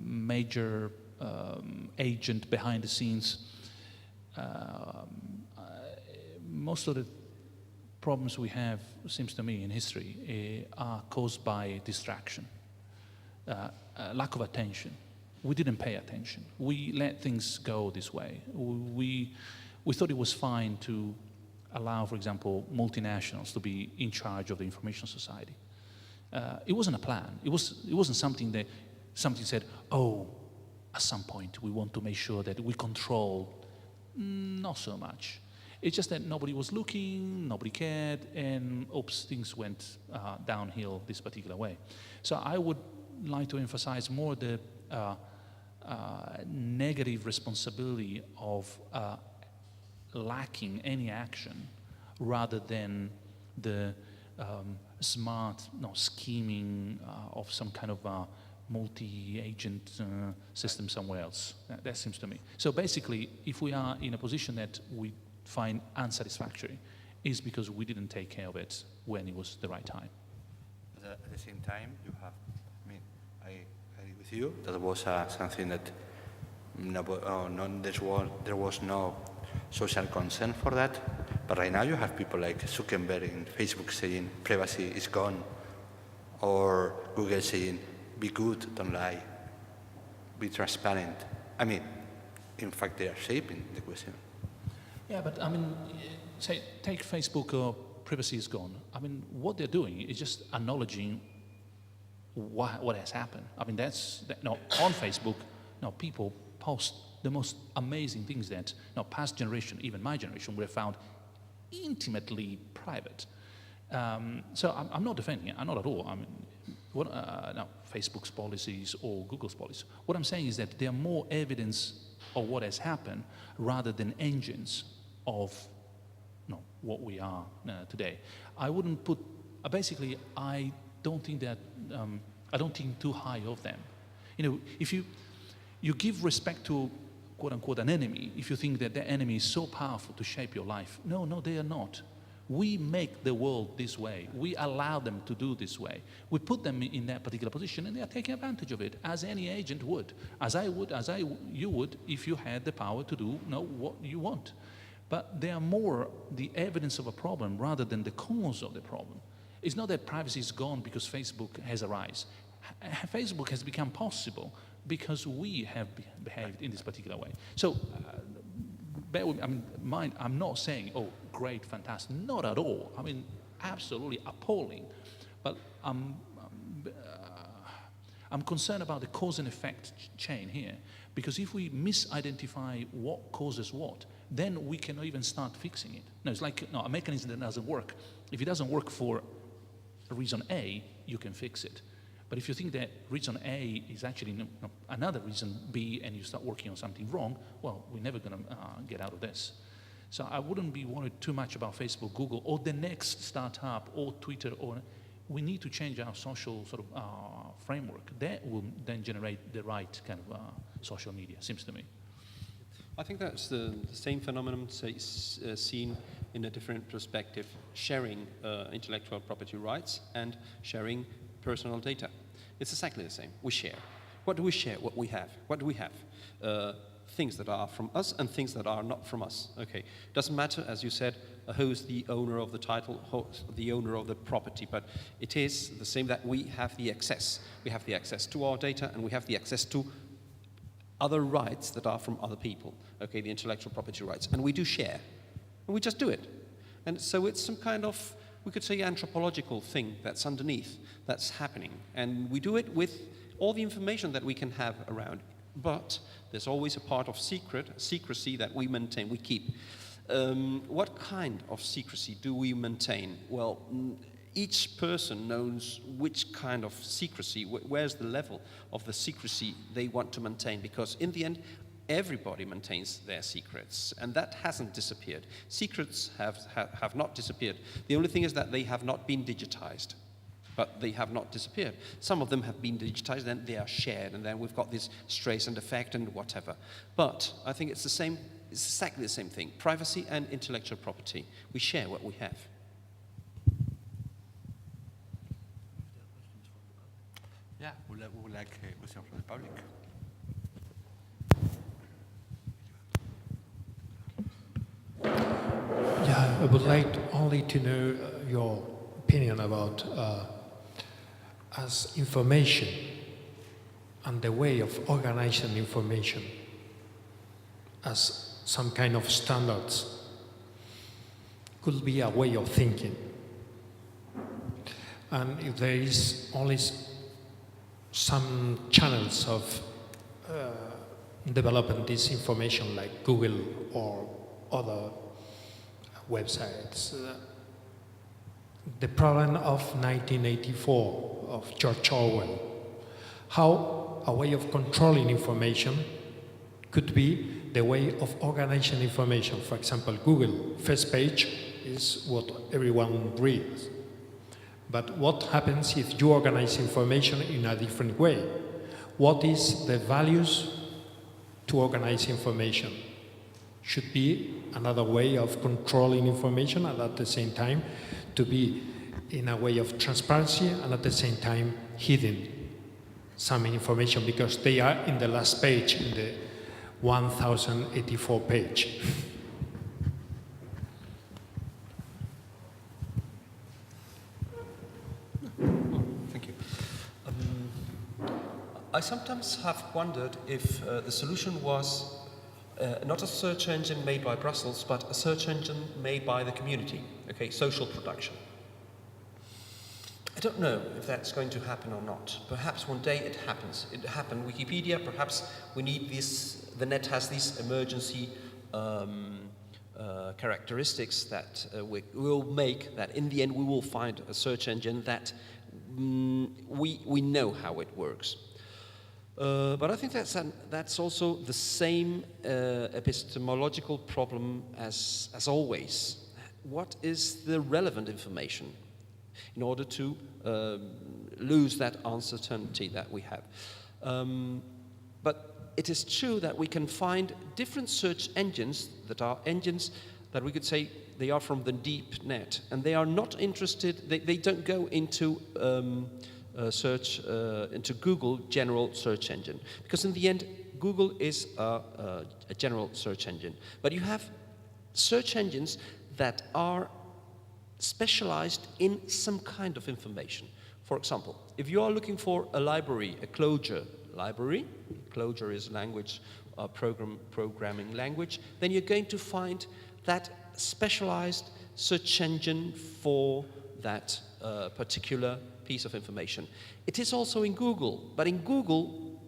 Speaker 3: major agent behind the scenes. Most of the problems we have, seems to me, in history are caused by distraction, lack of attention. We didn't pay attention. We let things go this way. We thought it was fine to allow, for example, multinationals to be in charge of the information society. It wasn't a plan. It wasn't something that somebody said, oh, at some point we want to make sure that we control. Not so much. It's just that nobody was looking, nobody cared, and oops, things went downhill this particular way. So I would like to emphasize more the negative responsibility of lacking any action rather than the smart scheming of some kind of multi-agent system somewhere else. That seems to me. So basically, if we are in a position that we find unsatisfactory, is because we didn't take care of it when it was the right time.
Speaker 1: At the same time, you have, I agree with you, that was something that there was no social consent for that, but right now you have people like Zuckerberg in Facebook saying privacy is gone, or Google saying be good, don't lie, be transparent. In fact, they are shaping the question.
Speaker 3: Yeah, but say, take Facebook or privacy is gone. What they're doing is just acknowledging what has happened. On Facebook, people post the most amazing things that past generation, even my generation, would have found intimately private. So I'm not defending it. I'm not at all. Facebook's policies or Google's policies. What I'm saying is that there are more evidence of what has happened rather than engines of what we are today. I wouldn't put. Basically, I don't think that. I don't think too high of them. If you give respect to quote-unquote an enemy if you think that the enemy is so powerful to shape your life. No, they are not. We make the world this way. We allow them to do this way. We put them in that particular position, and they are taking advantage of it, as any agent would, you would, if you had the power to do what you want. But they are more the evidence of a problem rather than the cause of the problem. It's not that privacy is gone because Facebook has arisen. Facebook has become possible because we have behaved in this particular way. So, I'm not saying, oh, great, fantastic, not at all. I mean, absolutely appalling. But I'm concerned about the cause and effect chain here, because if we misidentify what causes what, then we cannot even start fixing it. No, it's like a mechanism that doesn't work. If it doesn't work for reason A, you can fix it. But if you think that reason A is actually another reason B, and you start working on something wrong, well, we're never going to get out of this. So I wouldn't be worried too much about Facebook, Google, or the next startup, or Twitter. We need to change our social sort of framework. That will then generate the right kind of social media, seems to me.
Speaker 2: I think that's the same phenomenon seen in a different perspective, sharing intellectual property rights and sharing personal data. It's exactly the same. We share. What do we share? What we have. What do we have? Things that are from us and things that are not from us. Okay. Doesn't matter, as you said, who's the owner of the title, who's the owner of the property, but it is the same that we have the access. We have the access to our data, and we have the access to other rights that are from other people. Okay, the intellectual property rights. And we do share. And we just do it. And so it's some kind of, we could say, anthropological thing that's underneath, that's happening. And we do it with all the information that we can have around. But there's always a part of secrecy that we maintain, we keep. What kind of secrecy do we maintain? Well, each person knows which kind of secrecy, where's the level of the secrecy they want to maintain, because in the end, everybody maintains their secrets, and that hasn't disappeared. Secrets have not disappeared. The only thing is that they have not been digitized, but they have not disappeared. Some of them have been digitized, then they are shared, and then we've got this Streisand effect and whatever. But I think it's the same, it's exactly the same thing. Privacy and intellectual property. We share what we have.
Speaker 1: Yeah, we would like a question from the public.
Speaker 4: Yeah, I would like only to know your opinion about as information and the way of organizing information as some kind of standards could be a way of thinking. And if there is only some channels of developing this information like Google or other websites. The problem of 1984 of George Orwell, how a way of controlling information could be the way of organizing information. For example, Google, first page is what everyone reads. But what happens if you organize information in a different way? What is the values to organize information? Should be another way of controlling information, and at the same time to be in a way of transparency, and at the same time hidden some information because they are in the last page, in the 1084 page.
Speaker 2: Thank you. I sometimes have wondered if the solution was not a search engine made by Brussels, but a search engine made by the community, okay, social production. I don't know if that's going to happen or not. Perhaps one day it happens. It happened. Wikipedia, perhaps we need this, the net has these emergency characteristics that we will make that in the end we will find a search engine that we know how it works. But I think that's also the same epistemological problem as always. What is the relevant information in order to lose that uncertainty that we have? But it is true that we can find different search engines that we could say they are from the deep net, and they are not interested, they don't go into into Google general search engine, because in the end Google is a general search engine. But you have search engines that are specialized in some kind of information. For example, if you are looking for a library, a Clojure library, Clojure is language, programming language, then you're going to find that specialized search engine for that particular piece of information. It is also in Google, but in Google,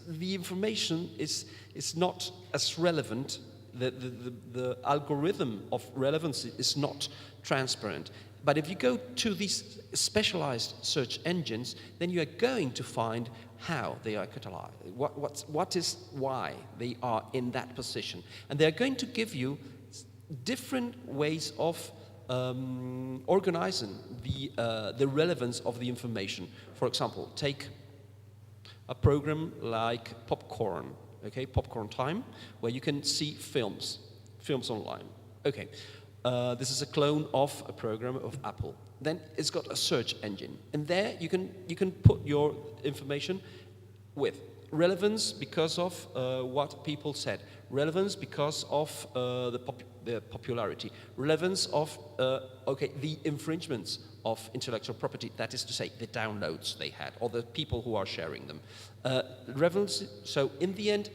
Speaker 2: the information is not as relevant. The algorithm of relevance is not transparent. But if you go to these specialized search engines, then you are going to find how they are cataloged, why they are in that position. And they're going to give you different ways of organizing the relevance of the information. For example, take a program like Popcorn, okay, Popcorn Time, where you can see films online. Okay, this is a clone of a program of Apple. Then it's got a search engine, and there you can put your information with relevance because of what people said, relevance because of the popularity, relevance of the infringements of intellectual property, that is to say the downloads they had or the people who are sharing them. Relevance. So in the end,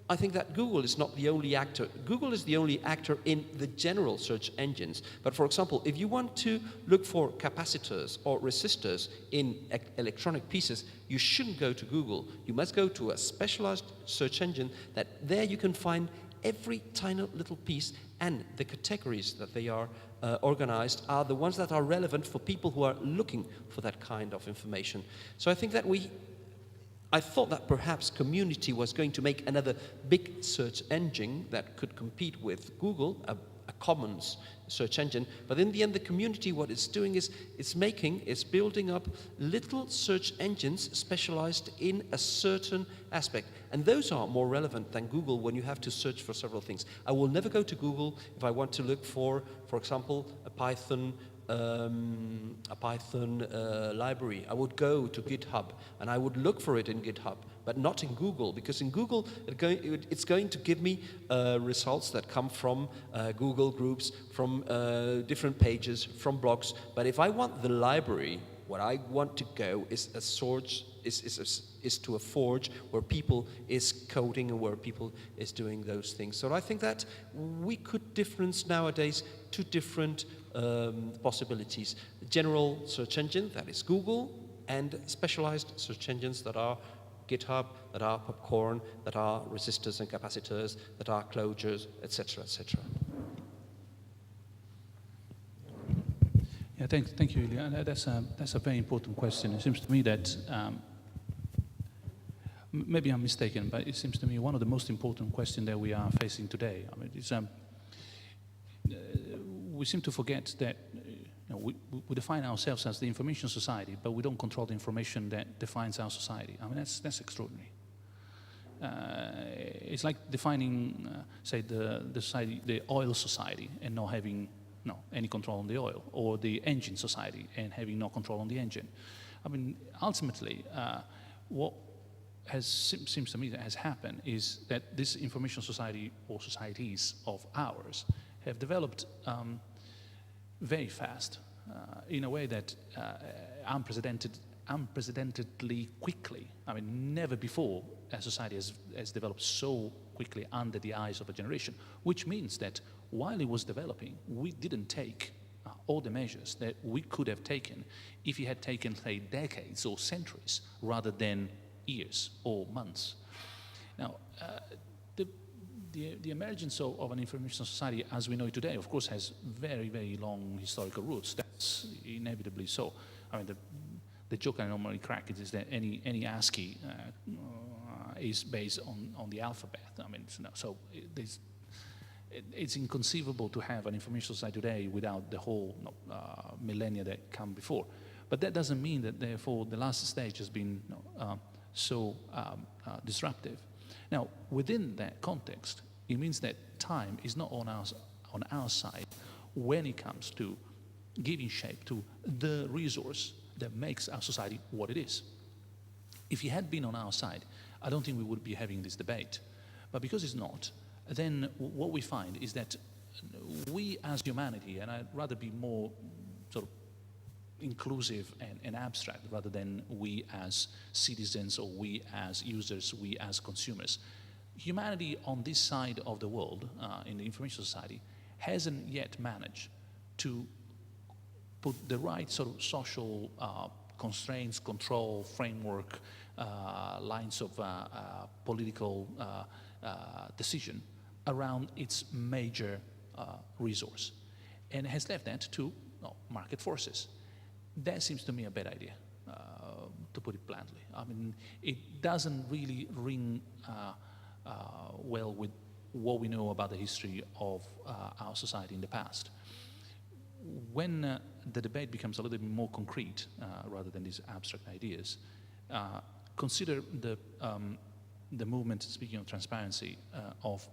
Speaker 2: I think that Google is not the only actor. Google is the only actor in the general search engines. But for example, if you want to look for capacitors or resistors in electronic pieces, you shouldn't go to Google. You must go to a specialized search engine that there you can find every tiny little piece, and the categories that they are organized are the ones that are relevant for people who are looking for that kind of information. So I think that I thought that perhaps Community was going to make another big search engine that could compete with Google, a commons search engine. But in the end, the Community, what it's doing is it's building up little search engines specialized in a certain aspect. And those are more relevant than Google when you have to search for several things. I will never go to Google if I want to look for example, a Python library. I would go to GitHub and I would look for it in GitHub, but not in Google, because in Google it's going to give me results that come from Google groups, from different pages, from blogs. But if I want the library, what I want to go is a source, is to a forge where people is coding and where people is doing those things. So I think that we could difference nowadays two different possibilities. The general search engine, that is Google, and specialized search engines that are GitHub, that are Popcorn, that are resistors and capacitors, that are Clojures, etc., etc.
Speaker 3: Yeah, thank you, Ilya. That's a very important question. It seems to me that maybe I'm mistaken, but it seems to me one of the most important questions that we are facing today. I mean, it's, we seem to forget that we define ourselves as the information society, but we don't control the information that defines our society. I mean, that's extraordinary. It's like defining, say, the oil society and not having any control on the oil, or the engine society and having no control on the engine. I mean, ultimately, what seems to me that has happened is that this information society or societies of ours have developed very fast in a way that unprecedentedly quickly. I mean, never before a society has developed so quickly under the eyes of a generation, which means that while it was developing, we didn't take all the measures that we could have taken if it had taken, say, decades or centuries rather than years or months. Now, the emergence of an information society as we know it today, of course, has very, very long historical roots. That's inevitably so. I mean, the joke I normally crack is that any ASCII is based on the alphabet. I mean, so it's inconceivable to have an information society today without the whole millennia that come before. But that doesn't mean that, therefore, the last stage has been so disruptive. Now, within that context, it means that time is not on our side when it comes to giving shape to the resource that makes our society what it is. If it had been on our side, I don't think we would be having this debate. But because it's not, then what we find is that we as humanity, and I'd rather be more sort of inclusive and abstract rather than we as citizens or we as users, we as consumers. Humanity on this side of the world, in the information society, hasn't yet managed to put the right sort of social constraints, control, framework, lines of political decision around its major resource, and has left that to market forces. That seems to me a bad idea, to put it bluntly. I mean, it doesn't really ring well with what we know about the history of our society in the past. When the debate becomes a little bit more concrete, rather than these abstract ideas, consider the movement, speaking of transparency, of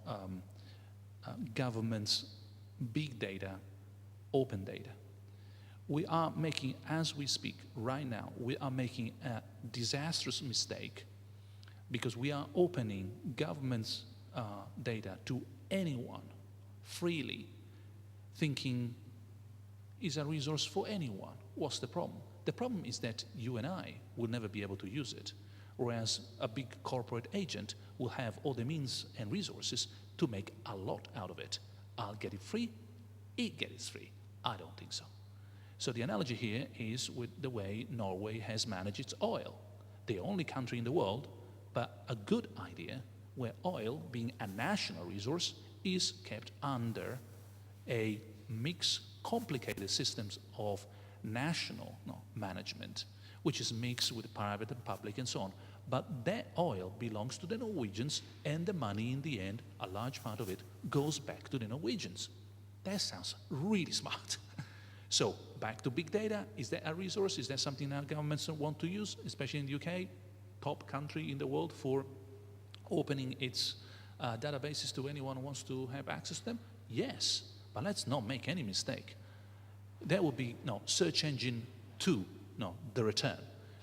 Speaker 3: governments, big data, open data. We are making, as we speak right now, we are making a disastrous mistake because we are opening government's data to anyone freely, thinking is a resource for anyone. What's the problem? The problem is that you and I will never be able to use it, whereas a big corporate agent will have all the means and resources to make a lot out of it. I'll get it free, it gets free. I don't think so. So the analogy here is with the way Norway has managed its oil. The only country in the world, but a good idea, where oil, being a national resource, is kept under a mixed, complicated systems of national management, which is mixed with private and public and so on. But that oil belongs to the Norwegians, and the money in the end, a large part of it, goes back to the Norwegians. That sounds really smart. So back to big data, is that a resource? Is that something our governments want to use, especially in the UK, top country in the world for opening its databases to anyone who wants to have access to them? Yes, but let's not make any mistake. That would be search engine to the return.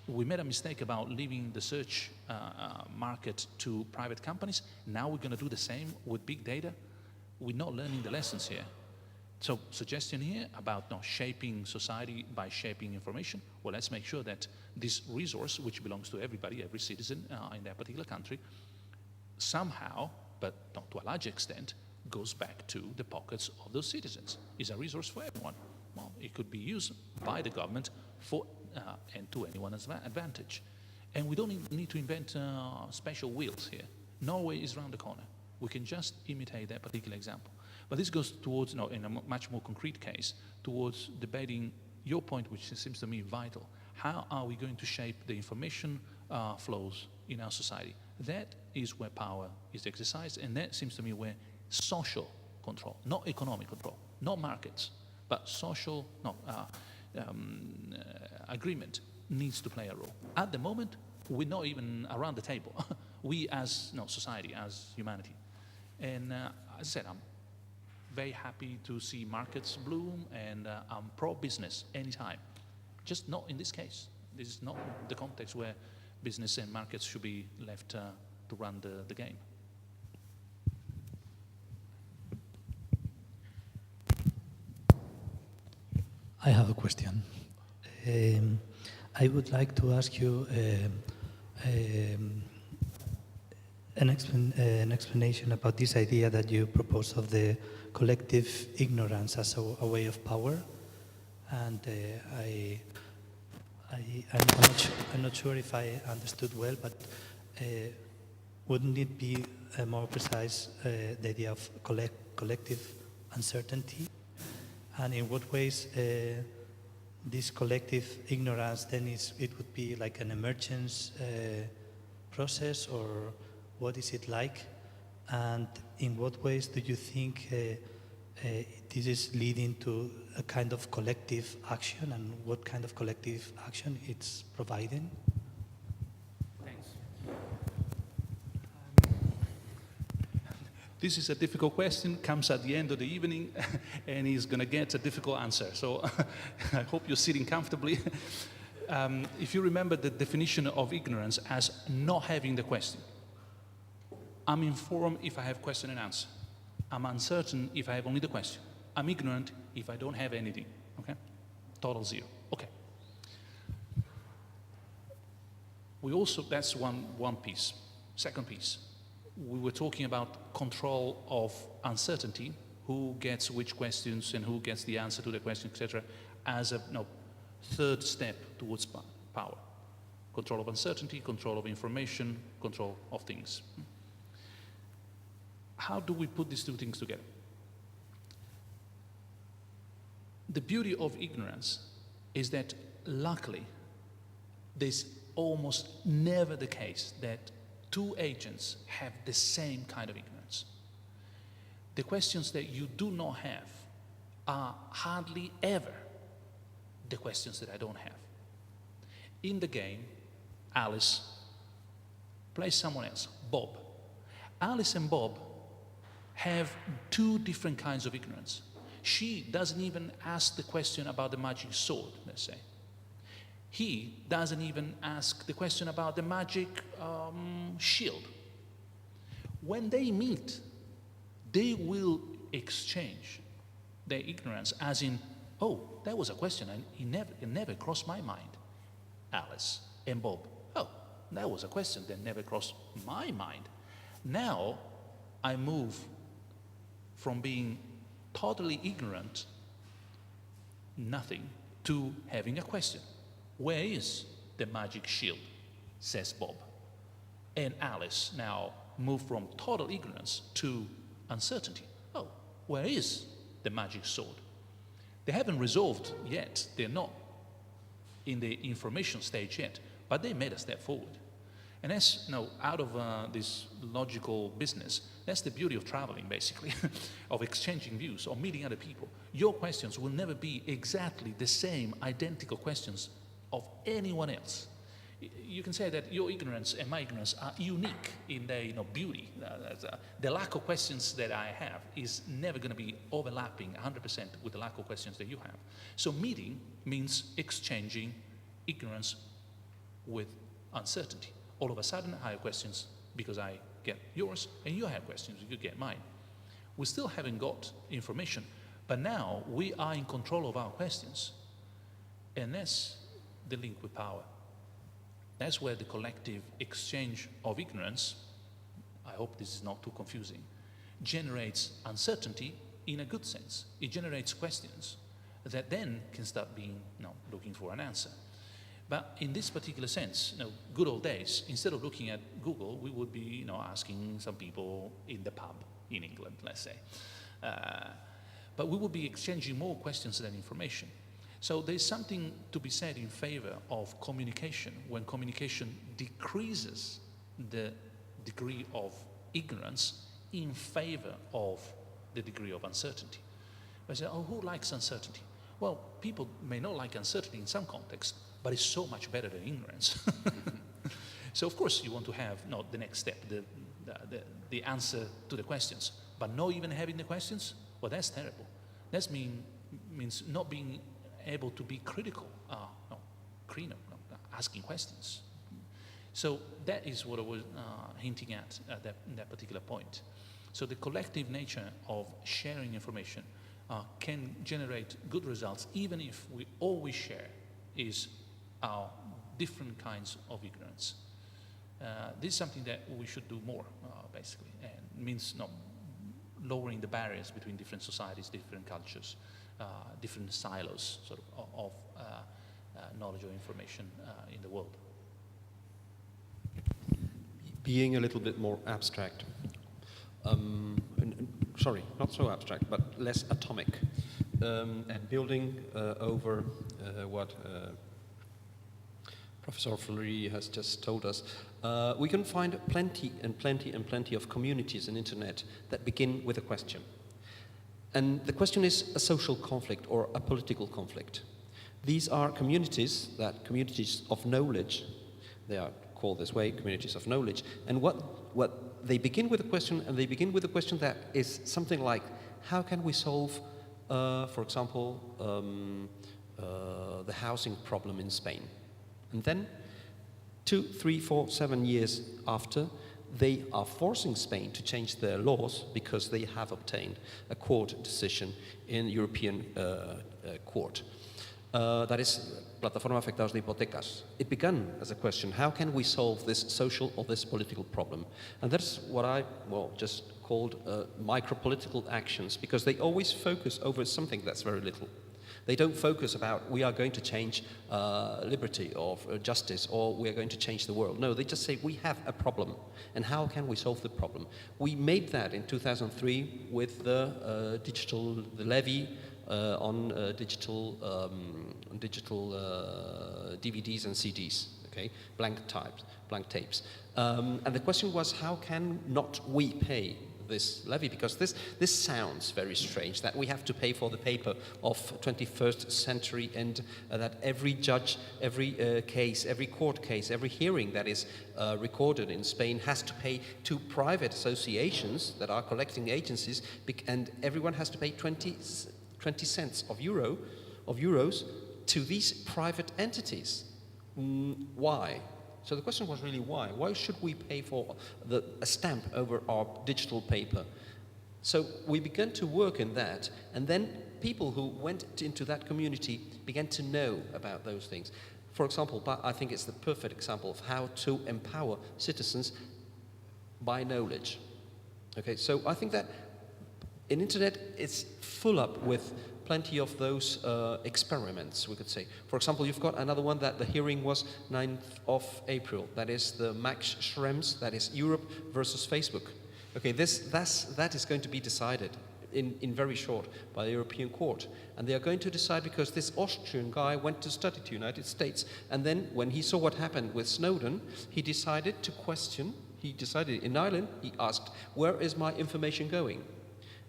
Speaker 3: We made a mistake about leaving the search market to private companies. Now we're going to do the same with big data. We're not learning the lessons here. So suggestion here about shaping society by shaping information. Well, let's make sure that this resource, which belongs to everybody, every citizen in that particular country, somehow, but not to a large extent, goes back to the pockets of those citizens. It's a resource for everyone. Well, it could be used by the government for and to anyone's advantage. And we don't need to invent special wheels here. Norway is around the corner. We can just imitate that particular example. But this goes towards, in a much more concrete case, towards debating your point, which seems to me vital. How are we going to shape the information flows in our society? That is where power is exercised, and that seems to me where social control, not economic control, not markets, but social agreement needs to play a role. At the moment, we're not even around the table. We as society, as humanity. And as I said, I'm very happy to see markets bloom, and I'm pro-business anytime. Just not in this case. This is not the context where business and markets should be left to run the game.
Speaker 5: I have a question. I would like to ask you an explanation about this idea that you propose of the collective ignorance as a way of power. And I'm not sure if I understood well, but wouldn't it be more precise the idea of collective uncertainty? And in what ways this collective ignorance then it would be like an emergence process, or what is it like? And in what ways do you think this is leading to a kind of collective action, and what kind of collective action it's providing?
Speaker 3: Thanks. this is a difficult question, comes at the end of the evening, and he's going to get a difficult answer. So I hope you're sitting comfortably. If you remember the definition of ignorance as not having the question. I'm informed if I have question and answer. I'm uncertain if I have only the question. I'm ignorant if I don't have anything, okay? Total zero, okay. We also, that's one piece. Second piece, we were talking about control of uncertainty, who gets which questions and who gets the answer to the question, etc., as a third step towards power. Control of uncertainty, control of information, control of things. How do we put these two things together? The beauty of ignorance is that luckily there's almost never the case that two agents have the same kind of ignorance. The questions that you do not have are hardly ever the questions that I don't have. In the game, Alice plays someone else, Bob. Alice and Bob have two different kinds of ignorance. She doesn't even ask the question about the magic sword, let's say. He doesn't even ask the question about the magic shield. When they meet, they will exchange their ignorance, as in, oh, that was a question and it never crossed my mind. Alice and Bob, oh, that was a question that never crossed my mind. Now I move from being totally ignorant, nothing, to having a question. Where is the magic shield? Says Bob. And Alice now moved from total ignorance to uncertainty. Oh, where is the magic sword? They haven't resolved yet. They're not in the information stage yet, but they made a step forward. And that's, out of this logical business, that's the beauty of traveling, basically, of exchanging views, or meeting other people. Your questions will never be exactly the same, identical questions of anyone else. You can say that your ignorance and my ignorance are unique in their beauty. The lack of questions that I have is never going to be overlapping 100% with the lack of questions that you have. So meeting means exchanging ignorance with uncertainty. All of a sudden, I have questions because I get yours, and you have questions, you get mine. We still haven't got information, but now we are in control of our questions. And that's the link with power. That's where the collective exchange of ignorance, I hope this is not too confusing, generates uncertainty in a good sense. It generates questions that then can start being, looking for an answer. But in this particular sense, good old days, instead of looking at Google, we would be, asking some people in the pub in England, let's say. But we would be exchanging more questions than information. So there's something to be said in favor of communication, when communication decreases the degree of ignorance in favor of the degree of uncertainty. I say, oh, who likes uncertainty? Well, people may not like uncertainty in some contexts, but it's so much better than ignorance. So of course you want to have the next step, the answer to the questions, but not even having the questions. Well, that's terrible. That means not being able to be critical, asking questions. So that is what I was hinting at that particular point. So the collective nature of sharing information can generate good results, even if all we share is our different kinds of ignorance. This is something that we should do more, basically, and means lowering the barriers between different societies, different cultures, different silos of knowledge or information in the world.
Speaker 2: Being a little bit more abstract, sorry, not so abstract, but less atomic, and building over what Professor Floridi has just told us, we can find plenty of communities on the internet that begin with a question. And the question is a social conflict or a political conflict. These are communities of knowledge. They are call this way, communities of knowledge. And what they begin with a question, and they begin with a question that is something like, how can we solve, for example, the housing problem in Spain? And then 2, 3, 4, 7 years after, they are forcing Spain to change their laws because they have obtained a court decision in European court. That is Plataforma Afectados de Hipotecas. It began as a question, how can we solve this social or this political problem? And that's what I, just called micro-political actions, because they always focus over something that's very little. They don't focus about, we are going to change liberty or justice, or we are going to change the world. No, they just say, we have a problem, and how can we solve the problem? We made that in 2003 with the the levy on digital DVDs and CDs, okay, blank tapes. And the question was, how can not we pay this levy? Because this sounds very strange, that we have to pay for the paper of 21st century, and that every judge, every case, every court case, every hearing that is recorded in Spain has to pay to private associations that are collecting agencies, and everyone has to pay 20 cents of euros to these private entities. Why? So the question was really why? Why should we pay for a stamp over our digital paper? So we began to work in that, and then people who went into that community began to know about those things. For example, I think it's the perfect example of how to empower citizens by knowledge. Okay, so I think that in internet it's full up with plenty of those experiments, we could say. For example, you've got another one that the hearing was 9th of April. That is the Max Schrems, that is Europe versus Facebook. Okay, that is going to be decided in very short by the European Court. And they are going to decide because this Austrian guy went to study to the United States. And then when he saw what happened with Snowden, he decided to question. He decided in Ireland, he asked, where is my information going?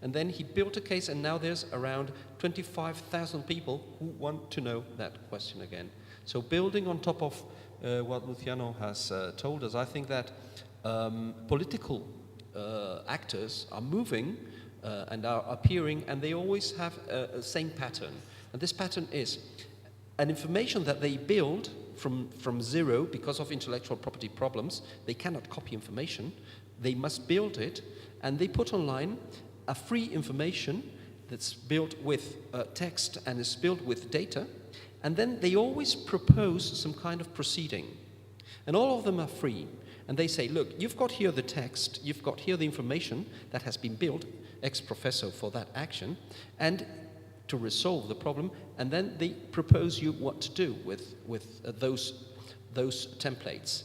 Speaker 2: And then he built a case, and now there's around 25,000 people who want to know that question again. So building on top of what Luciano has told us, I think that political actors are moving and are appearing, and they always have a same pattern. And this pattern is an information that they build from zero because of intellectual property problems. They cannot copy information. They must build it, and they put online a free information that's built with text and is built with data, and then they always propose some kind of proceeding. And all of them are free. And they say, look, you've got here the text, you've got here the information that has been built ex professo for that action, and to resolve the problem, and then they propose you what to do with those templates.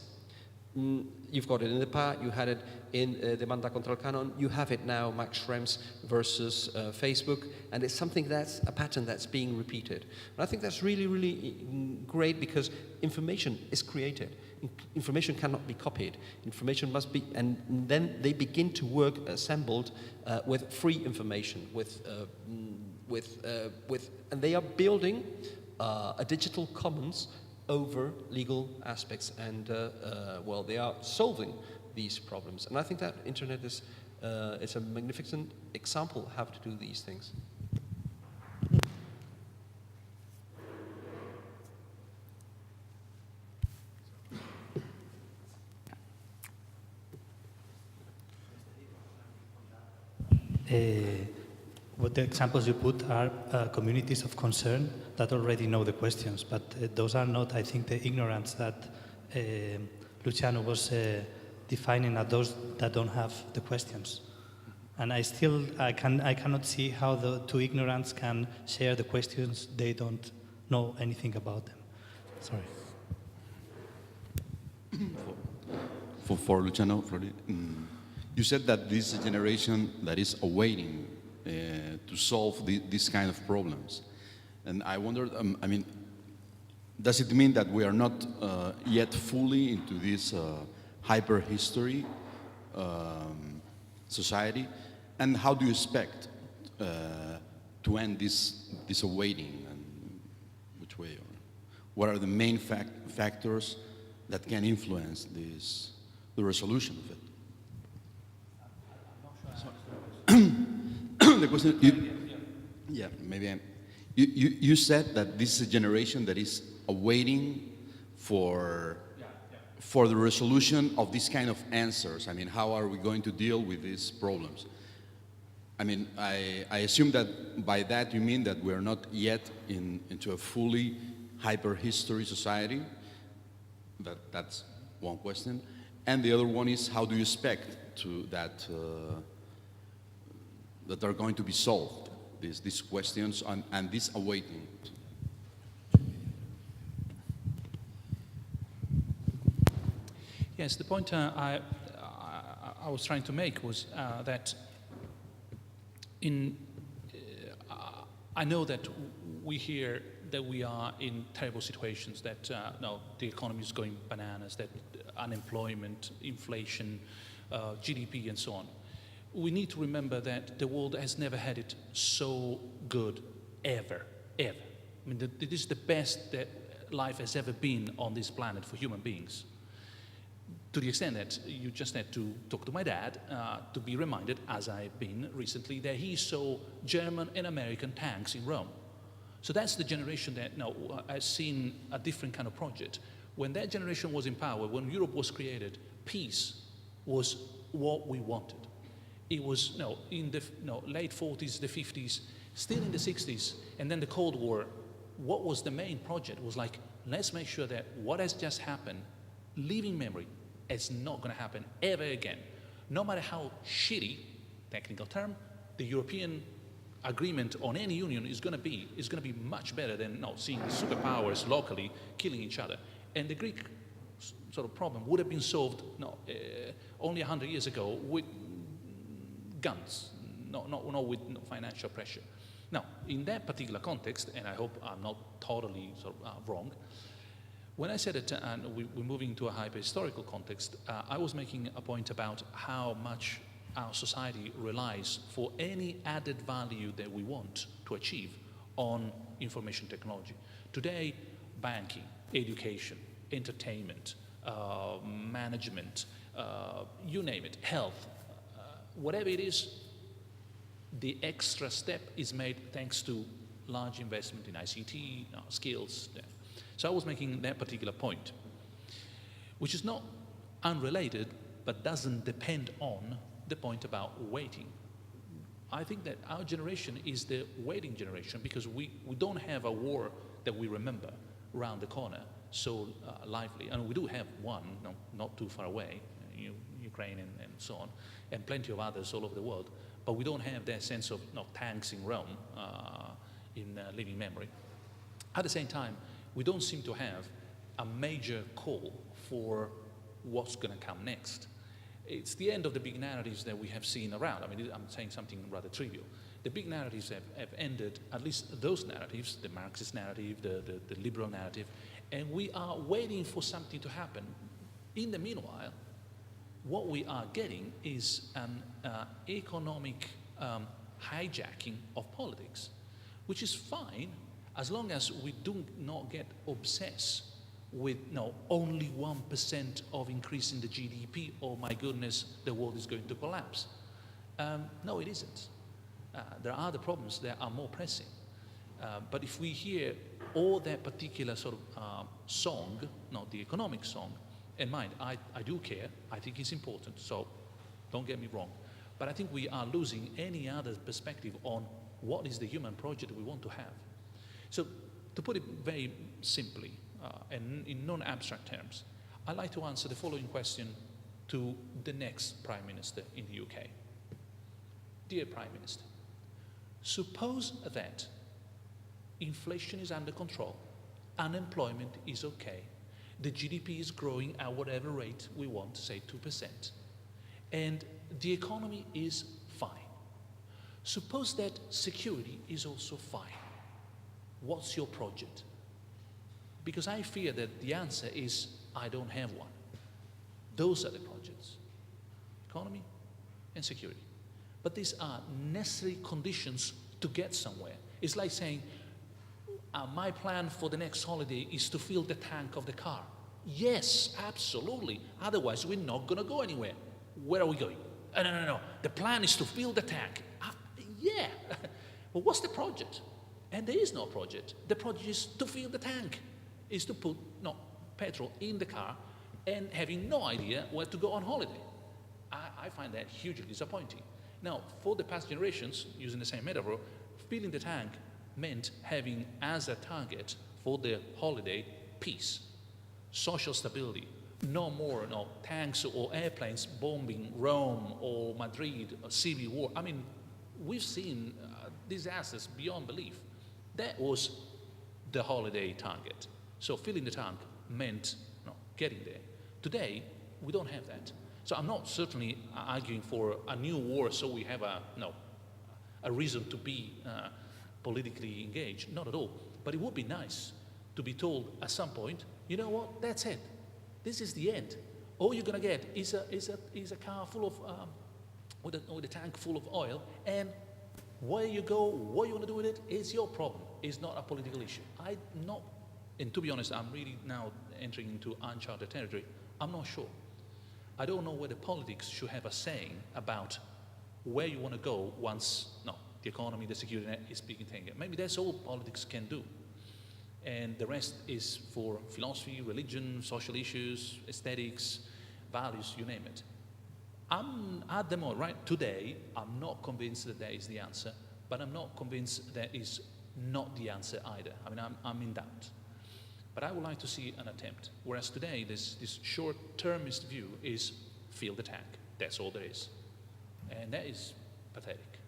Speaker 2: You've got it in the PA, you had it in Demanda contra el Canon, you have it now, Max Schrems versus Facebook, and it's something that's a pattern that's being repeated. And I think that's really, really great, because information is created. Information cannot be copied. Information must be, and then they begin to work assembled with free information, and they are building a digital commons over legal aspects, and they are solving these problems. And I think that internet is a magnificent example how to do these things.
Speaker 5: What the examples you put are communities of concern that already know the questions, but those are not, I think, the ignorance that Luciano was defining as those that don't have the questions. And I cannot see how the two ignorants can share the questions. They don't know anything about them. Sorry.
Speaker 6: For Luciano Floridi, you said that this is a generation that is awaiting to solve these kind of problems. And I wondered, does it mean that we are not yet fully into this hyper-history society? And how do you expect to end this awaiting? And which way? Or what are the main factors that can influence the resolution of it. The question, yeah, maybe you said that this is a generation that is awaiting for the resolution of this kind of answers. I mean, how are we going to deal with these problems? I mean, I assume that by that you mean that we're not yet into a fully hyper-history society. That's one question. And the other one is, how do you expect that are going to be solved, these questions and this awaiting?
Speaker 3: Yes, the point I was trying to make was that I know that we hear that we are in terrible situations, that no, the economy is going bananas, that unemployment, inflation, GDP and so on. We need to remember that the world has never had it so good, ever. I mean, this is the best that life has ever been on this planet for human beings. To the extent that you just had to talk to my dad to be reminded, as I've been recently, that he saw German and American tanks in Rome. So that's the generation that has seen a different kind of project. When that generation was in power, when Europe was created, peace was what we wanted. It was in the late 40s, the 50s, still in the 60s, and then the Cold War. What was the main project? It was like, let's make sure that what has just happened, living memory, is not going to happen ever again. No matter how shitty, technical term, the European agreement on any union is going to be much better than seeing the superpowers locally killing each other. And the Greek sort of problem would have been solved only 100 years ago with guns, not with financial pressure. Now, in that particular context, and I hope I'm not totally wrong, when I said that we're moving to a hyper-historical context, I was making a point about how much our society relies for any added value that we want to achieve on information technology. Today, banking, education, entertainment, management, you name it, health, whatever it is, the extra step is made thanks to large investment in ICT, skills. So I was making that particular point, which is not unrelated, but doesn't depend on the point about waiting. I think that our generation is the waiting generation because we don't have a war that we remember around the corner so lively. And we do have one, not too far away, Ukraine and so on, and plenty of others all over the world. But we don't have that sense of tanks in Rome in living memory. At the same time, we don't seem to have a major call for what's going to come next. It's the end of the big narratives that we have seen around. I mean, I'm saying something rather trivial. The big narratives have ended, at least those narratives, the Marxist narrative, the liberal narrative, and we are waiting for something to happen. In the meanwhile, what we are getting is an economic hijacking of politics, which is fine as long as we do not get obsessed with only 1% of increase in the GDP, oh my goodness, the world is going to collapse. No, it isn't. There are other problems that are more pressing. But if we hear all that particular sort of song, not the economic song, and mind, I do care, I think it's important, so don't get me wrong. But I think we are losing any other perspective on what is the human project we want to have. So to put it very simply, and in non-abstract terms, I'd like to answer the following question to the next Prime Minister in the UK. Dear Prime Minister, suppose that inflation is under control, unemployment is okay, the GDP is growing at whatever rate we want, say 2%, and the economy is fine. Suppose that security is also fine. What's your project? Because I fear that the answer is, I don't have one. Those are the projects, economy and security. But these are necessary conditions to get somewhere. It's like saying, my plan for the next holiday is to fill the tank of the car.
Speaker 7: Yes, absolutely. Otherwise, we're not going to go anywhere. Where are we going? No. The plan is to fill the tank. Yeah. Well, what's the project? And there is no project. The project is to fill the tank, is to put petrol in the car and having no idea where to go on holiday. I find that hugely disappointing. Now, for the past generations, using the same metaphor, filling the tank meant having as a target for the holiday peace, social stability, no more tanks or airplanes bombing Rome or Madrid or civil war. I mean, we've seen disasters beyond belief. That was the holiday target. So filling the tank meant getting there. Today, we don't have that. So I'm not certainly arguing for a new war so we have a reason to be politically engaged, not at all. But it would be nice to be told at some point, you know what, that's it. This is the end. All you're gonna get is a car full of, with a tank full of oil, and where you go, what you wanna do with it is your problem. It's not a political issue. And to be honest, I'm really now entering into uncharted territory. I'm not sure. I don't know whether politics should have a saying about where you want to go once the economy, the security net is speaking thing. Maybe that's all politics can do. And the rest is for philosophy, religion, social issues, aesthetics, values, you name it. I'm at the moment, right today, I'm not convinced that that is the answer, but I'm not convinced that is not the answer either. I mean, I'm in doubt. But I would like to see an attempt. Whereas today, this short-termist view is fill the tank. That's all there is. And that is pathetic.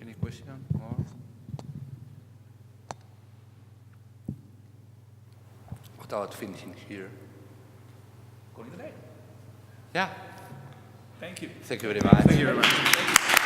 Speaker 1: Any question more? What about finishing here?
Speaker 3: Calling the day.
Speaker 1: Yeah.
Speaker 3: Thank you.
Speaker 1: Thank you very much.
Speaker 3: Thank you very much.